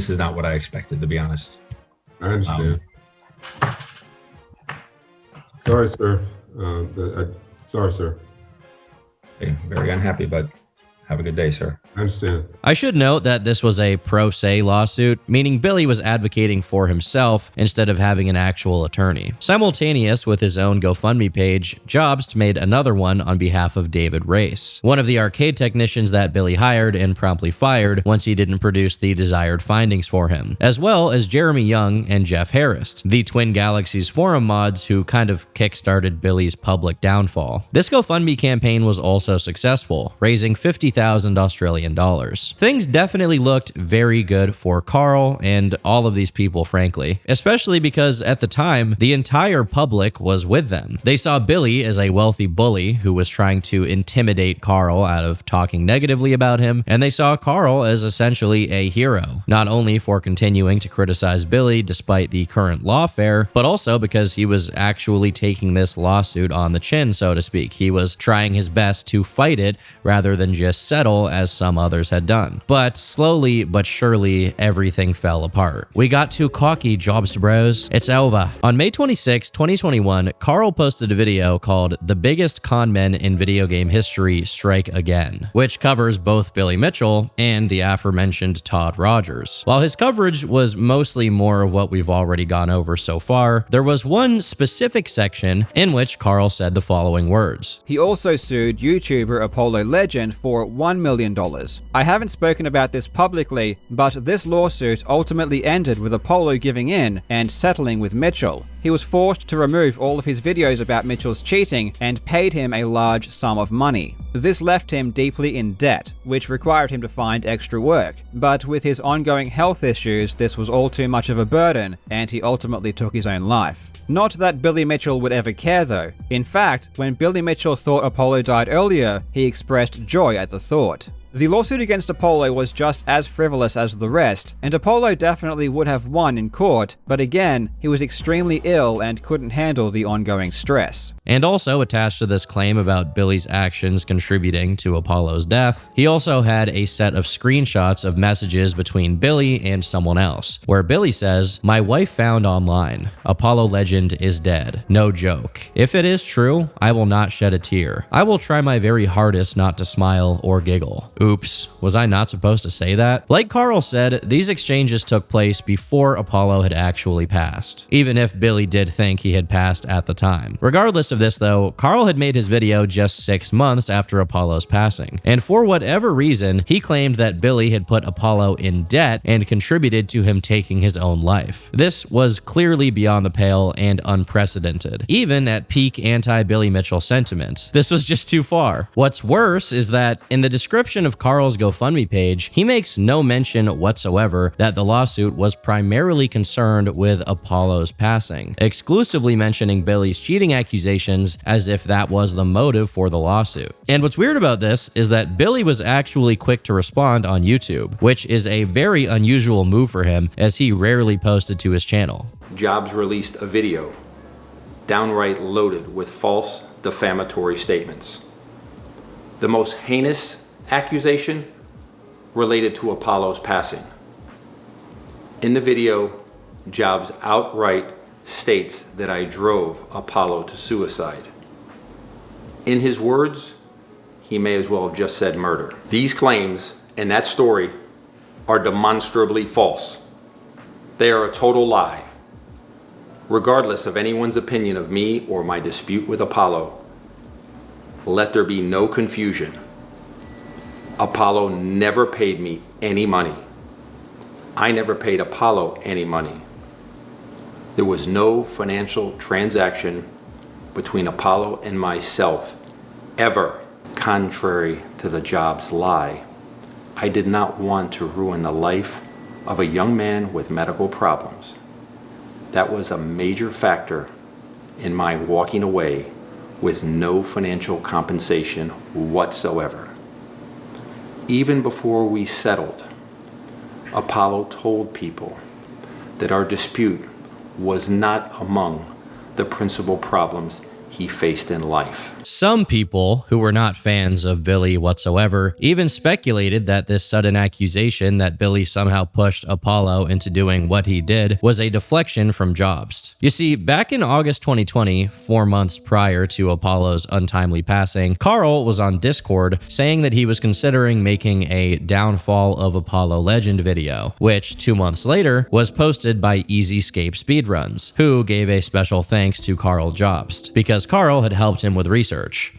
is not what I expected, to be honest. I understand. Sorry, sir. Sorry, sir. Okay, very unhappy, but have a good day, sir. I understand. I should note that this was a pro se lawsuit, meaning Billy was advocating for himself instead of having an actual attorney. Simultaneous with his own GoFundMe page, Jobst made another one on behalf of David Race, one of the arcade technicians that Billy hired and promptly fired once he didn't produce the desired findings for him, as well as Jeremy Young and Jeff Harris, the Twin Galaxies forum mods who kind of kickstarted Billy's public downfall. This GoFundMe campaign was also successful, raising $50,000 Australian dollars. Things definitely looked very good for Karl and all of these people, frankly, especially because at the time, the entire public was with them. They saw Billy as a wealthy bully who was trying to intimidate Karl out of talking negatively about him, and they saw Karl as essentially a hero, not only for continuing to criticize Billy despite the current lawfare, but also because he was actually taking this lawsuit on the chin, so to speak. He was trying his best to fight it rather than just settle as some others had done. But slowly but surely, everything fell apart. We got too cocky, Jobst bros. It's over. On May 26, 2021, Karl posted a video called "The Biggest Con Men in Video Game History Strike Again," which covers both Billy Mitchell and the aforementioned Todd Rogers. While his coverage was mostly more of what we've already gone over so far, there was one specific section in which Karl said the following words. He also sued YouTuber Apollo Legend for $1 million. I haven't spoken about this publicly, but this lawsuit ultimately ended with Apollo giving in and settling with Mitchell. He was forced to remove all of his videos about Mitchell's cheating and paid him a large sum of money. This left him deeply in debt, which required him to find extra work. But with his ongoing health issues, this was all too much of a burden, and he ultimately took his own life. Not that Billy Mitchell would ever care though. In fact, when Billy Mitchell thought Apollo died earlier, he expressed joy at the thought. The lawsuit against Apollo was just as frivolous as the rest, and Apollo definitely would have won in court, but again, he was extremely ill and couldn't handle the ongoing stress. And also attached to this claim about Billy's actions contributing to Apollo's death, he also had a set of screenshots of messages between Billy and someone else, where Billy says, "My wife found online. Apollo Legend is dead. No joke. If it is true, I will not shed a tear. I will try my very hardest not to smile or giggle." Oops, was I not supposed to say that? Like Karl said, these exchanges took place before Apollo had actually passed, even if Billy did think he had passed at the time. Regardless of this though, Karl had made his video just 6 months after Apollo's passing, and for whatever reason, he claimed that Billy had put Apollo in debt and contributed to him taking his own life. This was clearly beyond the pale and unprecedented, even at peak anti-Billy Mitchell sentiment. This was just too far. What's worse is that in the description of Karl's GoFundMe page, he makes no mention whatsoever that the lawsuit was primarily concerned with Apollo's passing, exclusively mentioning Billy's cheating accusations as if that was the motive for the lawsuit. And what's weird about this is that Billy was actually quick to respond on YouTube, which is a very unusual move for him as he rarely posted to his channel. Jobst released a video downright loaded with false defamatory statements. The most heinous accusation related to Apollo's passing. In the video, Jobst outright states that I drove Apollo to suicide. In his words, he may as well have just said murder. These claims and that story are demonstrably false. They are a total lie. Regardless of anyone's opinion of me or my dispute with Apollo, let there be no confusion. Apollo never paid me any money. I never paid Apollo any money. There was no financial transaction between Apollo and myself, ever. Contrary to the Jobst lie, I did not want to ruin the life of a young man with medical problems. That was a major factor in my walking away with no financial compensation whatsoever. Even before we settled, Apollo told people that our dispute was not among the principal problems he faced in life. Some people who were not fans of Billy whatsoever even speculated that this sudden accusation that Billy somehow pushed Apollo into doing what he did was a deflection from Jobst. You see, back in August 2020, 4 months prior to Apollo's untimely passing, Karl was on Discord saying that he was considering making a Downfall of Apollo Legend video, which 2 months later was posted by Easyscape Speedruns, who gave a special thanks to Karl Jobst, because Karl had helped him with research.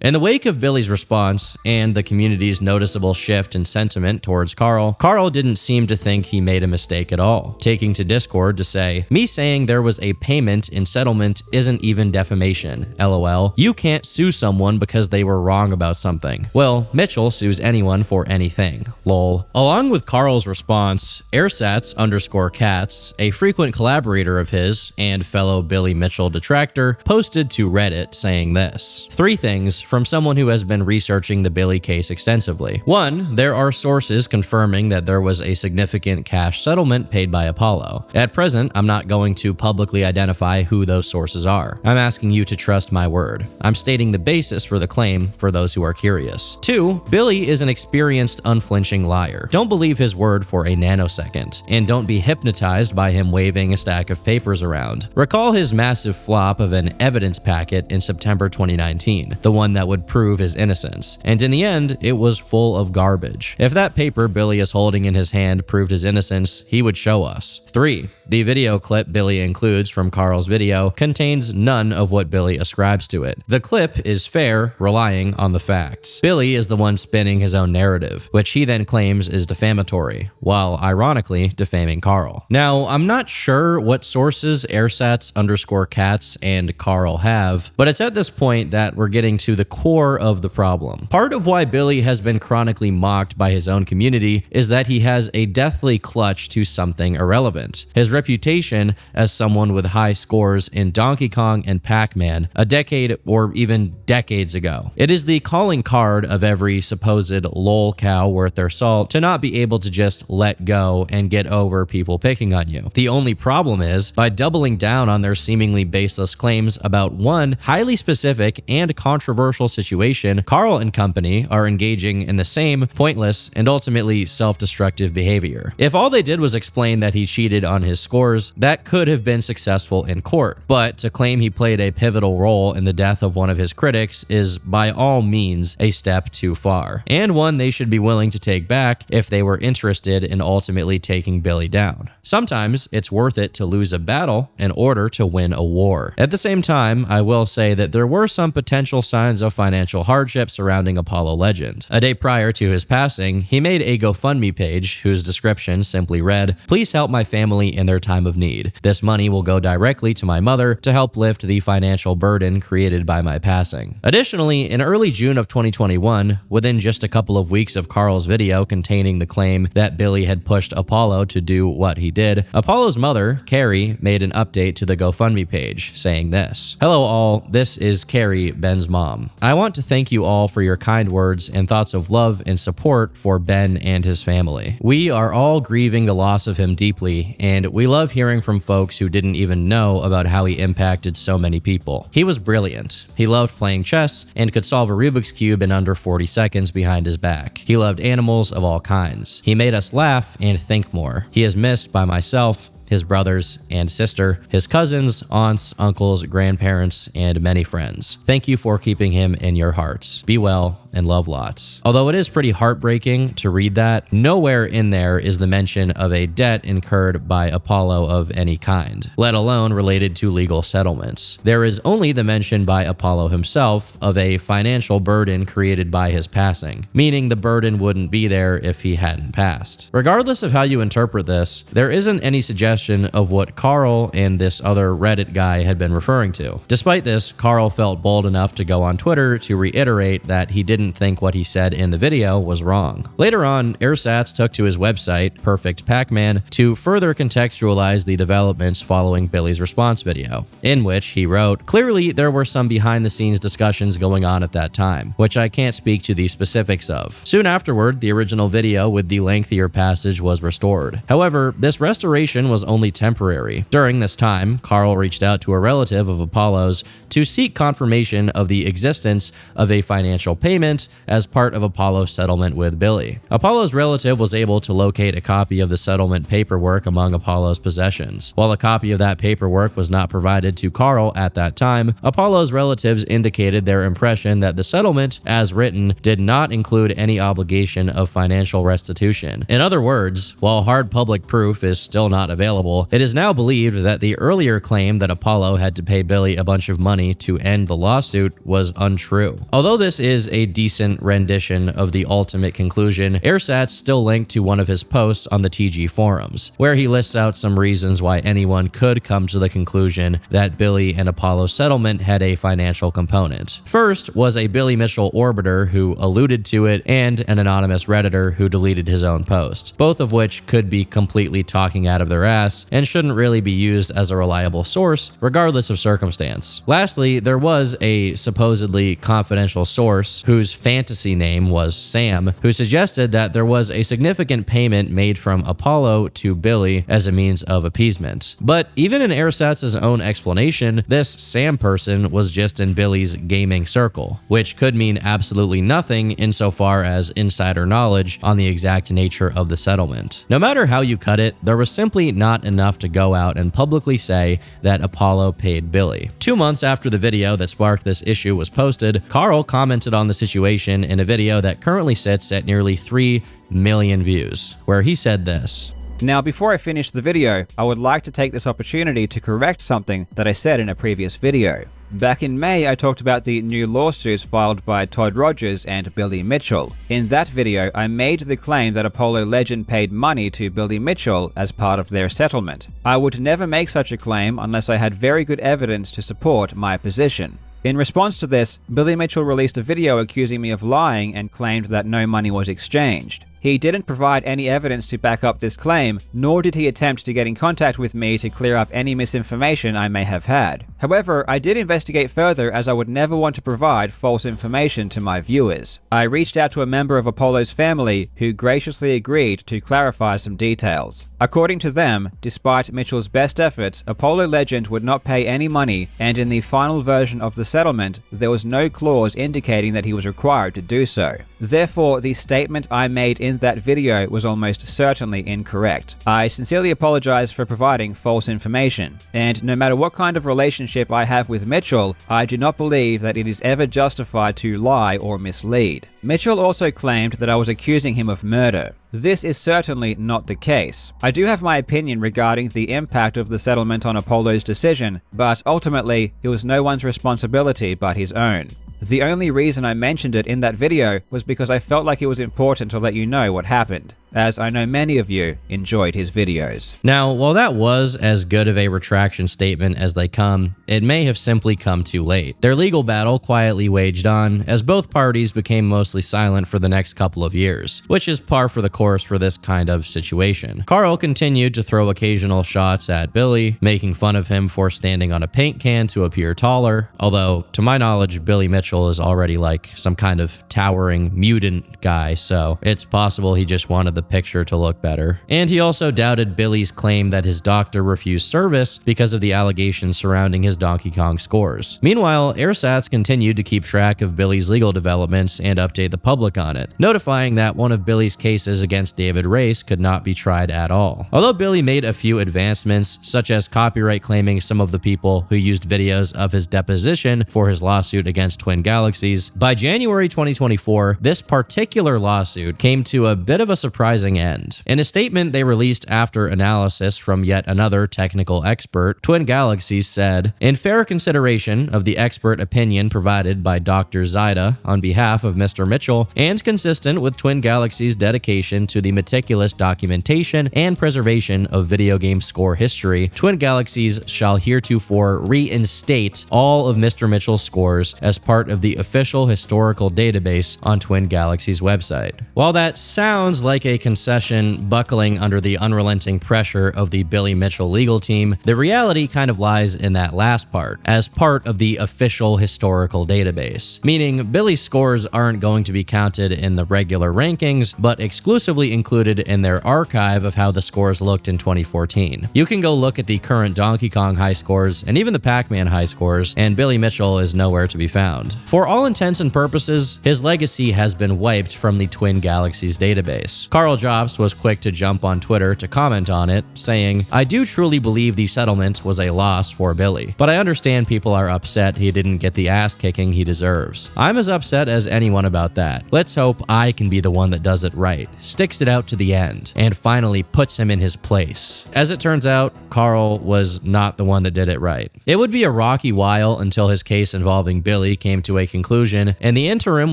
In the wake of Billy's response and the community's noticeable shift in sentiment towards Karl, Karl didn't seem to think he made a mistake at all, taking to Discord to say, "Me saying there was a payment in settlement isn't even defamation. LOL. You can't sue someone because they were wrong about something. Well, Mitchell sues anyone for anything. Lol." Along with Karl's response, airsats_cats, a frequent collaborator of his and fellow Billy Mitchell detractor, posted to Reddit saying this. 3 things from someone who has been researching the Billy case extensively. 1, there are sources confirming that there was a significant cash settlement paid by Apollo. At present, I'm not going to publicly identify who those sources are. I'm asking you to trust my word. I'm stating the basis for the claim for those who are curious. 2, Billy is an experienced, unflinching liar. Don't believe his word for a nanosecond, and don't be hypnotized by him waving a stack of papers around. Recall his massive flop of an evidence packet in September 2019, the one that would prove his innocence, and in the end, it was full of garbage. If that paper Billy is holding in his hand proved his innocence, he would show us. 3, the video clip Billy includes from Karl's video contains none of what Billy ascribes to it. The clip is fair, relying on the facts. Billy is the one spinning his own narrative, which he then claims is defamatory, while ironically defaming Karl. Now, I'm not sure what sources airsats_cats and Karl have, but it's at this point that we're getting to the core of the problem. Part of why Billy has been chronically mocked by his own community is that he has a deathly clutch to something irrelevant. His reputation as someone with high scores in Donkey Kong and Pac-Man a decade or even decades ago. It is the calling card of every supposed lol cow worth their salt to not be able to just let go and get over people picking on you. The only problem is, by doubling down on their seemingly baseless claims about 1, highly highly specific and controversial situation, Karl and company are engaging in the same pointless and ultimately self-destructive behavior. If all they did was explain that he cheated on his scores, that could have been successful in court. But to claim he played a pivotal role in the death of one of his critics is by all means a step too far, and one they should be willing to take back if they were interested in ultimately taking Billy down. Sometimes it's worth it to lose a battle in order to win a war. At the same time, I will say that there were some potential signs of financial hardship surrounding Apollo Legend. A day prior to his passing, he made a GoFundMe page whose description simply read, "Please help my family in their time of need. This money will go directly to my mother to help lift the financial burden created by my passing." Additionally, in early June of 2021, within just a couple of weeks of Karl's video containing the claim that Billy had pushed Apollo to do what he did, Apollo's mother, Carrie, made an update to the GoFundMe page saying this: "Hello all, this is Carrie, Ben's mom. I want to thank you all for your kind words and thoughts of love and support for Ben and his family. We are all grieving the loss of him deeply, and we love hearing from folks who didn't even know about how he impacted so many people. He was brilliant. He loved playing chess and could solve a Rubik's Cube in under 40 seconds behind his back. He loved animals of all kinds. He made us laugh and think more. He is missed by myself, his brothers and sister, his cousins, aunts, uncles, grandparents, and many friends. Thank you for keeping him in your hearts. Be well and love lots." Although it is pretty heartbreaking to read that, nowhere in there is the mention of a debt incurred by Apollo of any kind, let alone related to legal settlements. There is only the mention by Apollo himself of a financial burden created by his passing, meaning the burden wouldn't be there if he hadn't passed. Regardless of how you interpret this, there isn't any suggestion of what Karl and this other Reddit guy had been referring to. Despite this, Karl felt bold enough to go on Twitter to reiterate that he didn't think what he said in the video was wrong. Later on, Airsats took to his website, Perfect Pac-Man, to further contextualize the developments following Billy's response video, in which he wrote, "Clearly, there were some behind-the-scenes discussions going on at that time, which I can't speak to the specifics of. Soon afterward, the original video with the lengthier passage was restored. However, this restoration was only temporary. During this time, Karl reached out to a relative of Apollo's to seek confirmation of the existence of a financial payment as part of Apollo's settlement with Billy. Apollo's relative was able to locate a copy of the settlement paperwork among Apollo's possessions. While a copy of that paperwork was not provided to Karl at that time, Apollo's relatives indicated their impression that the settlement, as written, did not include any obligation of financial restitution. In other words, while hard public proof is still not available, it is now believed that the earlier claim that Apollo had to pay Billy a bunch of money to end the lawsuit was untrue. Although this is a decent rendition of the ultimate conclusion, Airsats still linked to one of his posts on the TG forums, where he lists out some reasons why anyone could come to the conclusion that Billy and Apollo's settlement had a financial component. First was a Billy Mitchell orbiter who alluded to it, and an anonymous Redditor who deleted his own post, both of which could be completely talking out of their ass and shouldn't really be used as a reliable source, regardless of circumstance. Lastly, there was a supposedly confidential source whose fantasy name was Sam, who suggested that there was a significant payment made from Apollo to Billy as a means of appeasement. But even in Airsats' own explanation, this Sam person was just in Billy's gaming circle, which could mean absolutely nothing insofar as insider knowledge on the exact nature of the settlement. No matter how you cut it, there was simply not enough to go out and publicly say that Apollo paid Billy. 2 months after the video that sparked this issue was posted, Karl commented on the situation in a video that currently sits at nearly 3 million views, where he said this. Now, before I finish the video, I would like to take this opportunity to correct something that I said in a previous video. Back in May, I talked about the new lawsuits filed by Todd Rogers and Billy Mitchell. In that video, I made the claim that Apollo Legend paid money to Billy Mitchell as part of their settlement. I would never make such a claim unless I had very good evidence to support my position. In response to this, Billy Mitchell released a video accusing me of lying and claimed that no money was exchanged. He didn't provide any evidence to back up this claim, nor did he attempt to get in contact with me to clear up any misinformation I may have had. However, I did investigate further, as I would never want to provide false information to my viewers. I reached out to a member of Apollo's family who graciously agreed to clarify some details. According to them, despite Mitchell's best efforts, Apollo Legend would not pay any money, and in the final version of the settlement, there was no clause indicating that he was required to do so. Therefore, the statement I made in that video was almost certainly incorrect. I sincerely apologize for providing false information, and no matter what kind of relationship I have with Mitchell, I do not believe that it is ever justified to lie or mislead. Mitchell also claimed that I was accusing him of murder. This is certainly not the case. I do have my opinion regarding the impact of the settlement on Apollo's decision, but ultimately, it was no one's responsibility but his own. The only reason I mentioned it in that video was because I felt like it was important to let you know what happened, as I know many of you enjoyed his videos. Now, while that was as good of a retraction statement as they come, it may have simply come too late. Their legal battle quietly waged on, as both parties became mostly silent for the next couple of years, which is par for the course for this kind of situation. Karl continued to throw occasional shots at Billy, making fun of him for standing on a paint can to appear taller, although, to my knowledge, Billy Mitchell is already like some kind of towering mutant guy, so it's possible he just wanted the picture to look better. And he also doubted Billy's claim that his doctor refused service because of the allegations surrounding his Donkey Kong scores. Meanwhile, Airsats continued to keep track of Billy's legal developments and update the public on it, notifying that one of Billy's cases against David Race could not be tried at all. Although Billy made a few advancements, such as copyright claiming some of the people who used videos of his deposition for his lawsuit against Twin Galaxies, by January 2024, this particular lawsuit came to a bit of a surprising end. In a statement they released after analysis from yet another technical expert, Twin Galaxies said, "In fair consideration of the expert opinion provided by Dr. Zaida on behalf of Mr. Mitchell, and consistent with Twin Galaxies' dedication to the meticulous documentation and preservation of video game score history, Twin Galaxies shall heretofore reinstate all of Mr. Mitchell's scores as part of the official historical database on Twin Galaxies' website." While that sounds like a concession buckling under the unrelenting pressure of the Billy Mitchell legal team, the reality kind of lies in that last part, as part of the official historical database. Meaning, Billy's scores aren't going to be counted in the regular rankings, but exclusively included in their archive of how the scores looked in 2014. You can go look at the current Donkey Kong high scores and even the Pac-Man high scores, and Billy Mitchell is nowhere to be found. For all intents and purposes, his legacy has been wiped from the Twin Galaxies database. Karl Jobst was quick to jump on Twitter to comment on it, saying, "I do truly believe the settlement was a loss for Billy, but I understand people are upset he didn't get the ass kicking he deserves. I'm as upset as anyone about that. Let's hope I can be the one that does it right, sticks it out to the end, and finally puts him in his place." As it turns out, Karl was not the one that did it right. It would be a rocky while until his case involving Billy came to a conclusion, and the interim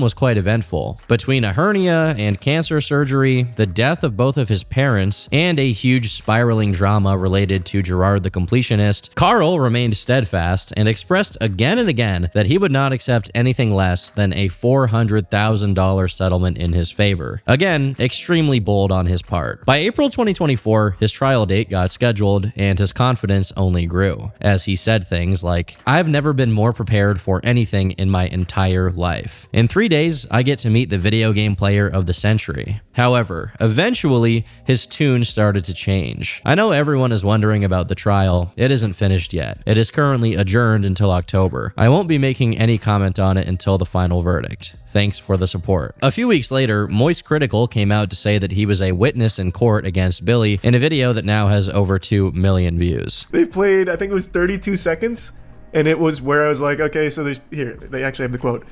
was quite eventful. Between a hernia and cancer surgery, the death of both of his parents, and a huge spiraling drama related to Gerard the Completionist, Karl remained steadfast and expressed again and again that he would not accept anything less than a $400,000 settlement in his favor. Again, extremely bold on his part. By April 2024, his trial date got scheduled, and his confidence only grew, as he said things like, "I've never been more prepared for anything in my entire life. In 3 days, I get to meet the video game player of the century." However, eventually, his tune started to change. I know everyone is wondering about the trial. It isn't finished yet. It is currently adjourned until October. I won't be making any comment on it until the final verdict. Thanks for the support. A few weeks later, Moist Critical came out to say that he was a witness in court against Billy in a video that now has over 2 million views. They played, I think it was 32 seconds, and it was where I was like, okay, so there's, here, they actually have the quote.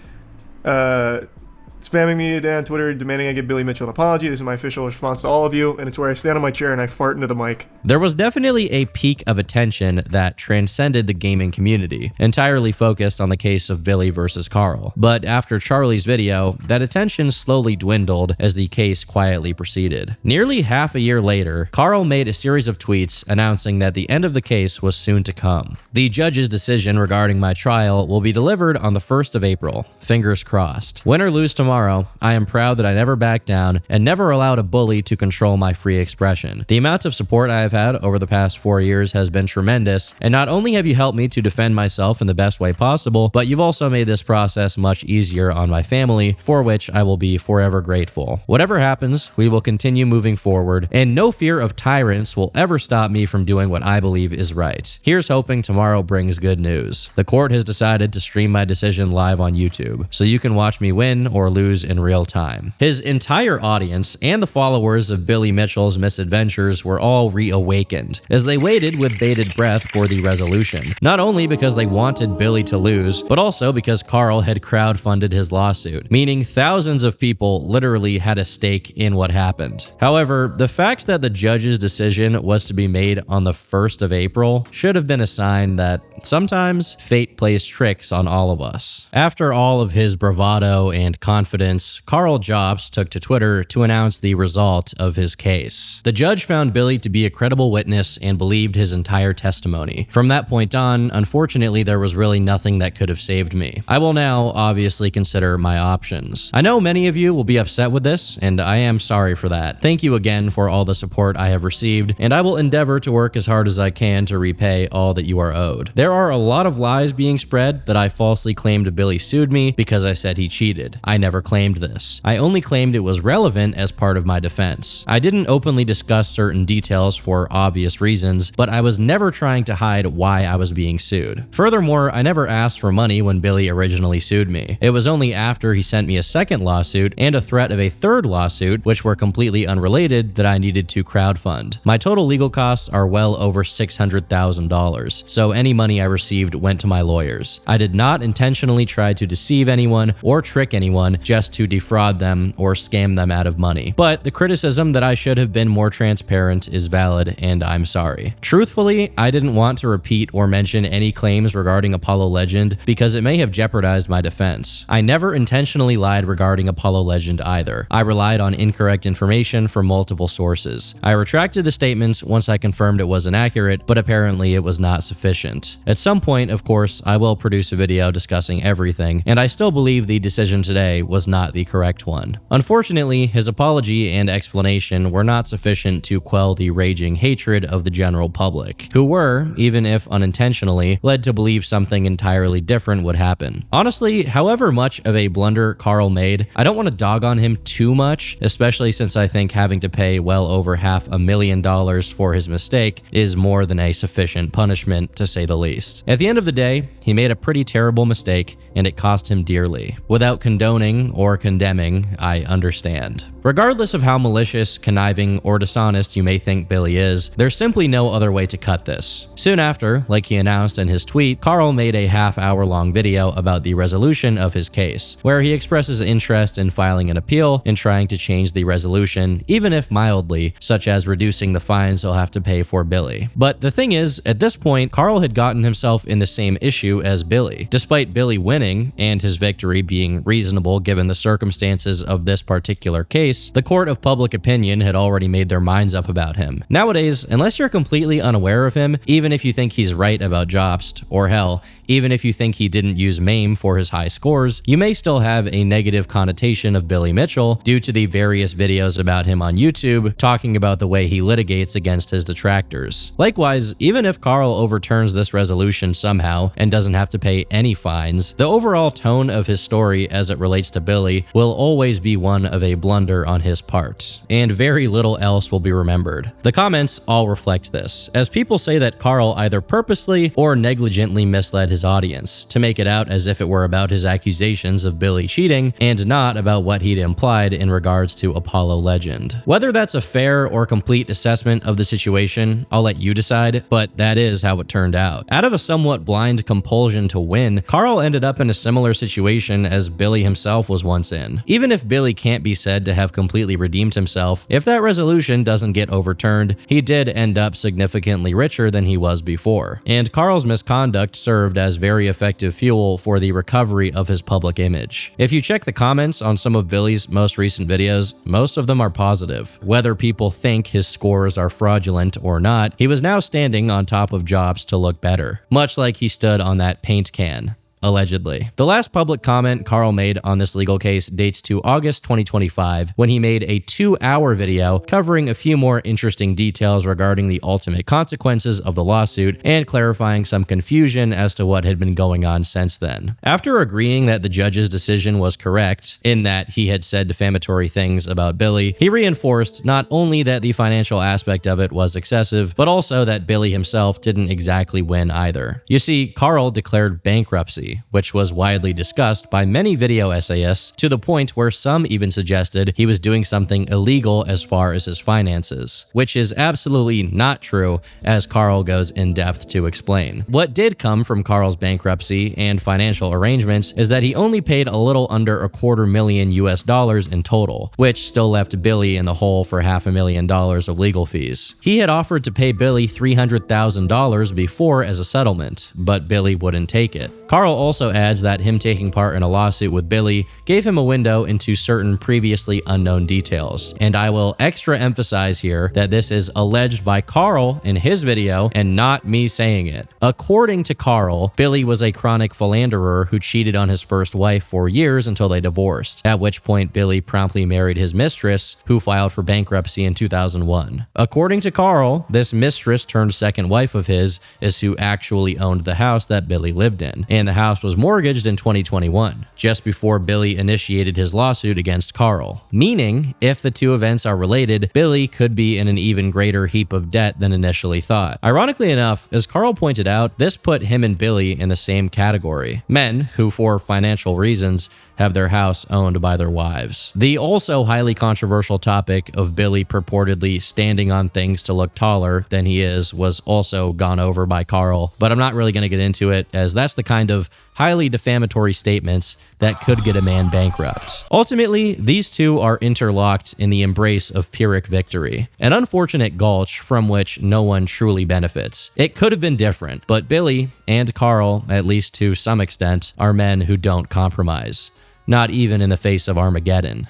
Spamming me on Twitter demanding I give Billy Mitchell an apology. This is my official response to all of you, and it's where I stand on my chair and I fart into the mic. There was definitely a peak of attention that transcended the gaming community, entirely focused on the case of Billy versus Karl. But after Charlie's video, that attention slowly dwindled as the case quietly proceeded. Nearly half a year later, Karl made a series of tweets announcing that the end of the case was soon to come. "The judge's decision regarding my trial will be delivered on the 1st of April. Fingers crossed. Win or lose tomorrow, tomorrow, I am proud that I never backed down and never allowed a bully to control my free expression. The amount of support I have had over the past 4 years has been tremendous, and not only have you helped me to defend myself in the best way possible, but you've also made this process much easier on my family, for which I will be forever grateful. Whatever happens, we will continue moving forward, and no fear of tyrants will ever stop me from doing what I believe is right. Here's hoping tomorrow brings good news. The court has decided to stream my decision live on YouTube, so you can watch me win or lose in real time. His entire audience and the followers of Billy Mitchell's misadventures were all reawakened as they waited with bated breath for the resolution, not only because they wanted Billy to lose, but also because Karl had crowdfunded his lawsuit, meaning thousands of people literally had a stake in what happened. However, the fact that the judge's decision was to be made on the 1st of April should have been a sign that sometimes fate plays tricks on all of us. After all of his bravado and confidence, Karl Jobst took to Twitter to announce the result of his case. The judge found Billy to be a credible witness and believed his entire testimony. From that point on, unfortunately, there was really nothing that could have saved me. I will now obviously consider my options. I know many of you will be upset with this, and I am sorry for that. Thank you again for all the support I have received, and I will endeavor to work as hard as I can to repay all that you are owed. There are a lot of lies being spread that I falsely claimed Billy sued me because I said he cheated. I never claimed this. I only claimed it was relevant as part of my defense. I didn't openly discuss certain details for obvious reasons, but I was never trying to hide why I was being sued. Furthermore, I never asked for money when Billy originally sued me. It was only after he sent me a second lawsuit and a threat of a third lawsuit, which were completely unrelated, that I needed to crowdfund. My total legal costs are well over $600,000, so any money I received went to my lawyers. I did not intentionally try to deceive anyone or trick anyone just to defraud them or scam them out of money. But the criticism that I should have been more transparent is valid, and I'm sorry. Truthfully, I didn't want to repeat or mention any claims regarding Apollo Legend because it may have jeopardized my defense. I never intentionally lied regarding Apollo Legend either. I relied on incorrect information from multiple sources. I retracted the statements once I confirmed it was inaccurate, but apparently it was not sufficient. At some point, of course, I will produce a video discussing everything, and I still believe the decision today was not the correct one. Unfortunately, his apology and explanation were not sufficient to quell the raging hatred of the general public, who were, even if unintentionally, led to believe something entirely different would happen. Honestly, however much of a blunder Karl made, I don't want to dog on him too much, especially since I think having to pay well over $500,000 for his mistake is more than a sufficient punishment, to say the least. At the end of the day, he made a pretty terrible mistake, and it cost him dearly. Without condoning or condemning, I understand. Regardless of how malicious, conniving, or dishonest you may think Billy is, there's simply no other way to cut this. Soon after, like he announced in his tweet, Karl made a half-hour-long video about the resolution of his case, where he expresses interest in filing an appeal and trying to change the resolution, even if mildly, such as reducing the fines he'll have to pay for Billy. But the thing is, at this point, Karl had gotten himself in the same issue as Billy. Despite Billy winning, and his victory being reasonable given the circumstances of this particular case, the court of public opinion had already made their minds up about him. Nowadays, unless you're completely unaware of him, even if you think he's right about Jobst, or hell, even if you think he didn't use MAME for his high scores, you may still have a negative connotation of Billy Mitchell due to the various videos about him on YouTube talking about the way he litigates against his detractors. Likewise, even if Karl overturns this resolution somehow and doesn't have to pay any fines, the overall tone of his story as it relates to Billy will always be one of a blunder on his part, and very little else will be remembered. The comments all reflect this, as people say that Karl either purposely or negligently misled his audience to make it out as if it were about his accusations of Billy cheating and not about what he'd implied in regards to Apollo Legend. Whether that's a fair or complete assessment of the situation, I'll let you decide, but that is how it turned out. Out of a somewhat blind compulsion to win, Karl ended up in a similar situation as Billy himself was once in. Even if Billy can't be said to have completely redeemed himself, if that resolution doesn't get overturned, he did end up significantly richer than he was before. And Karl's misconduct served as very effective fuel for the recovery of his public image. If you check the comments on some of Billy's most recent videos, most of them are positive. Whether people think his scores are fraudulent or not, he was now standing on top of Jobst to look better, much like he stood on that paint can. allegedly. The last public comment Karl made on this legal case dates to August 2025, when he made a 2-hour video covering a few more interesting details regarding the ultimate consequences of the lawsuit and clarifying some confusion as to what had been going on since then. After agreeing that the judge's decision was correct, in that he had said defamatory things about Billy, he reinforced not only that the financial aspect of it was excessive, but also that Billy himself didn't exactly win either. You see, Karl declared bankruptcy, which was widely discussed by many video essayists, to the point where some even suggested he was doing something illegal as far as his finances, which is absolutely not true, as Karl goes in depth to explain. What did come from Karl's bankruptcy and financial arrangements is that he only paid a little under $250,000 US in total, which still left Billy in the hole for $500,000 of legal fees. He had offered to pay Billy $300,000 before as a settlement, but Billy wouldn't take it. Karl also adds that him taking part in a lawsuit with Billy gave him a window into certain previously unknown details, and I will extra emphasize here that this is alleged by Karl in his video and not me saying it. According to Karl, Billy was a chronic philanderer who cheated on his first wife for years until they divorced, at which point Billy promptly married his mistress, who filed for bankruptcy in 2001. According to Karl, this mistress turned second wife of his is who actually owned the house that Billy lived in, and the house was mortgaged in 2021, just before Billy initiated his lawsuit against Karl. Meaning, if the two events are related, Billy could be in an even greater heap of debt than initially thought. Ironically enough, as Karl pointed out, this put him and Billy in the same category. Men who, for financial reasons, have their house owned by their wives. The also highly controversial topic of Billy purportedly standing on things to look taller than he is was also gone over by Karl, but I'm not really going to get into it, as that's the kind of highly defamatory statements that could get a man bankrupt. Ultimately, these two are interlocked in the embrace of Pyrrhic victory, an unfortunate gulch from which no one truly benefits. It could have been different, but Billy and Karl, at least to some extent, are men who don't compromise. Not even in the face of Armageddon.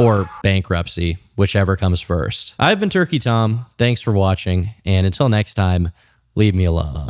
Or bankruptcy, whichever comes first. I've been Turkey Tom, thanks for watching, and until next time, leave me alone.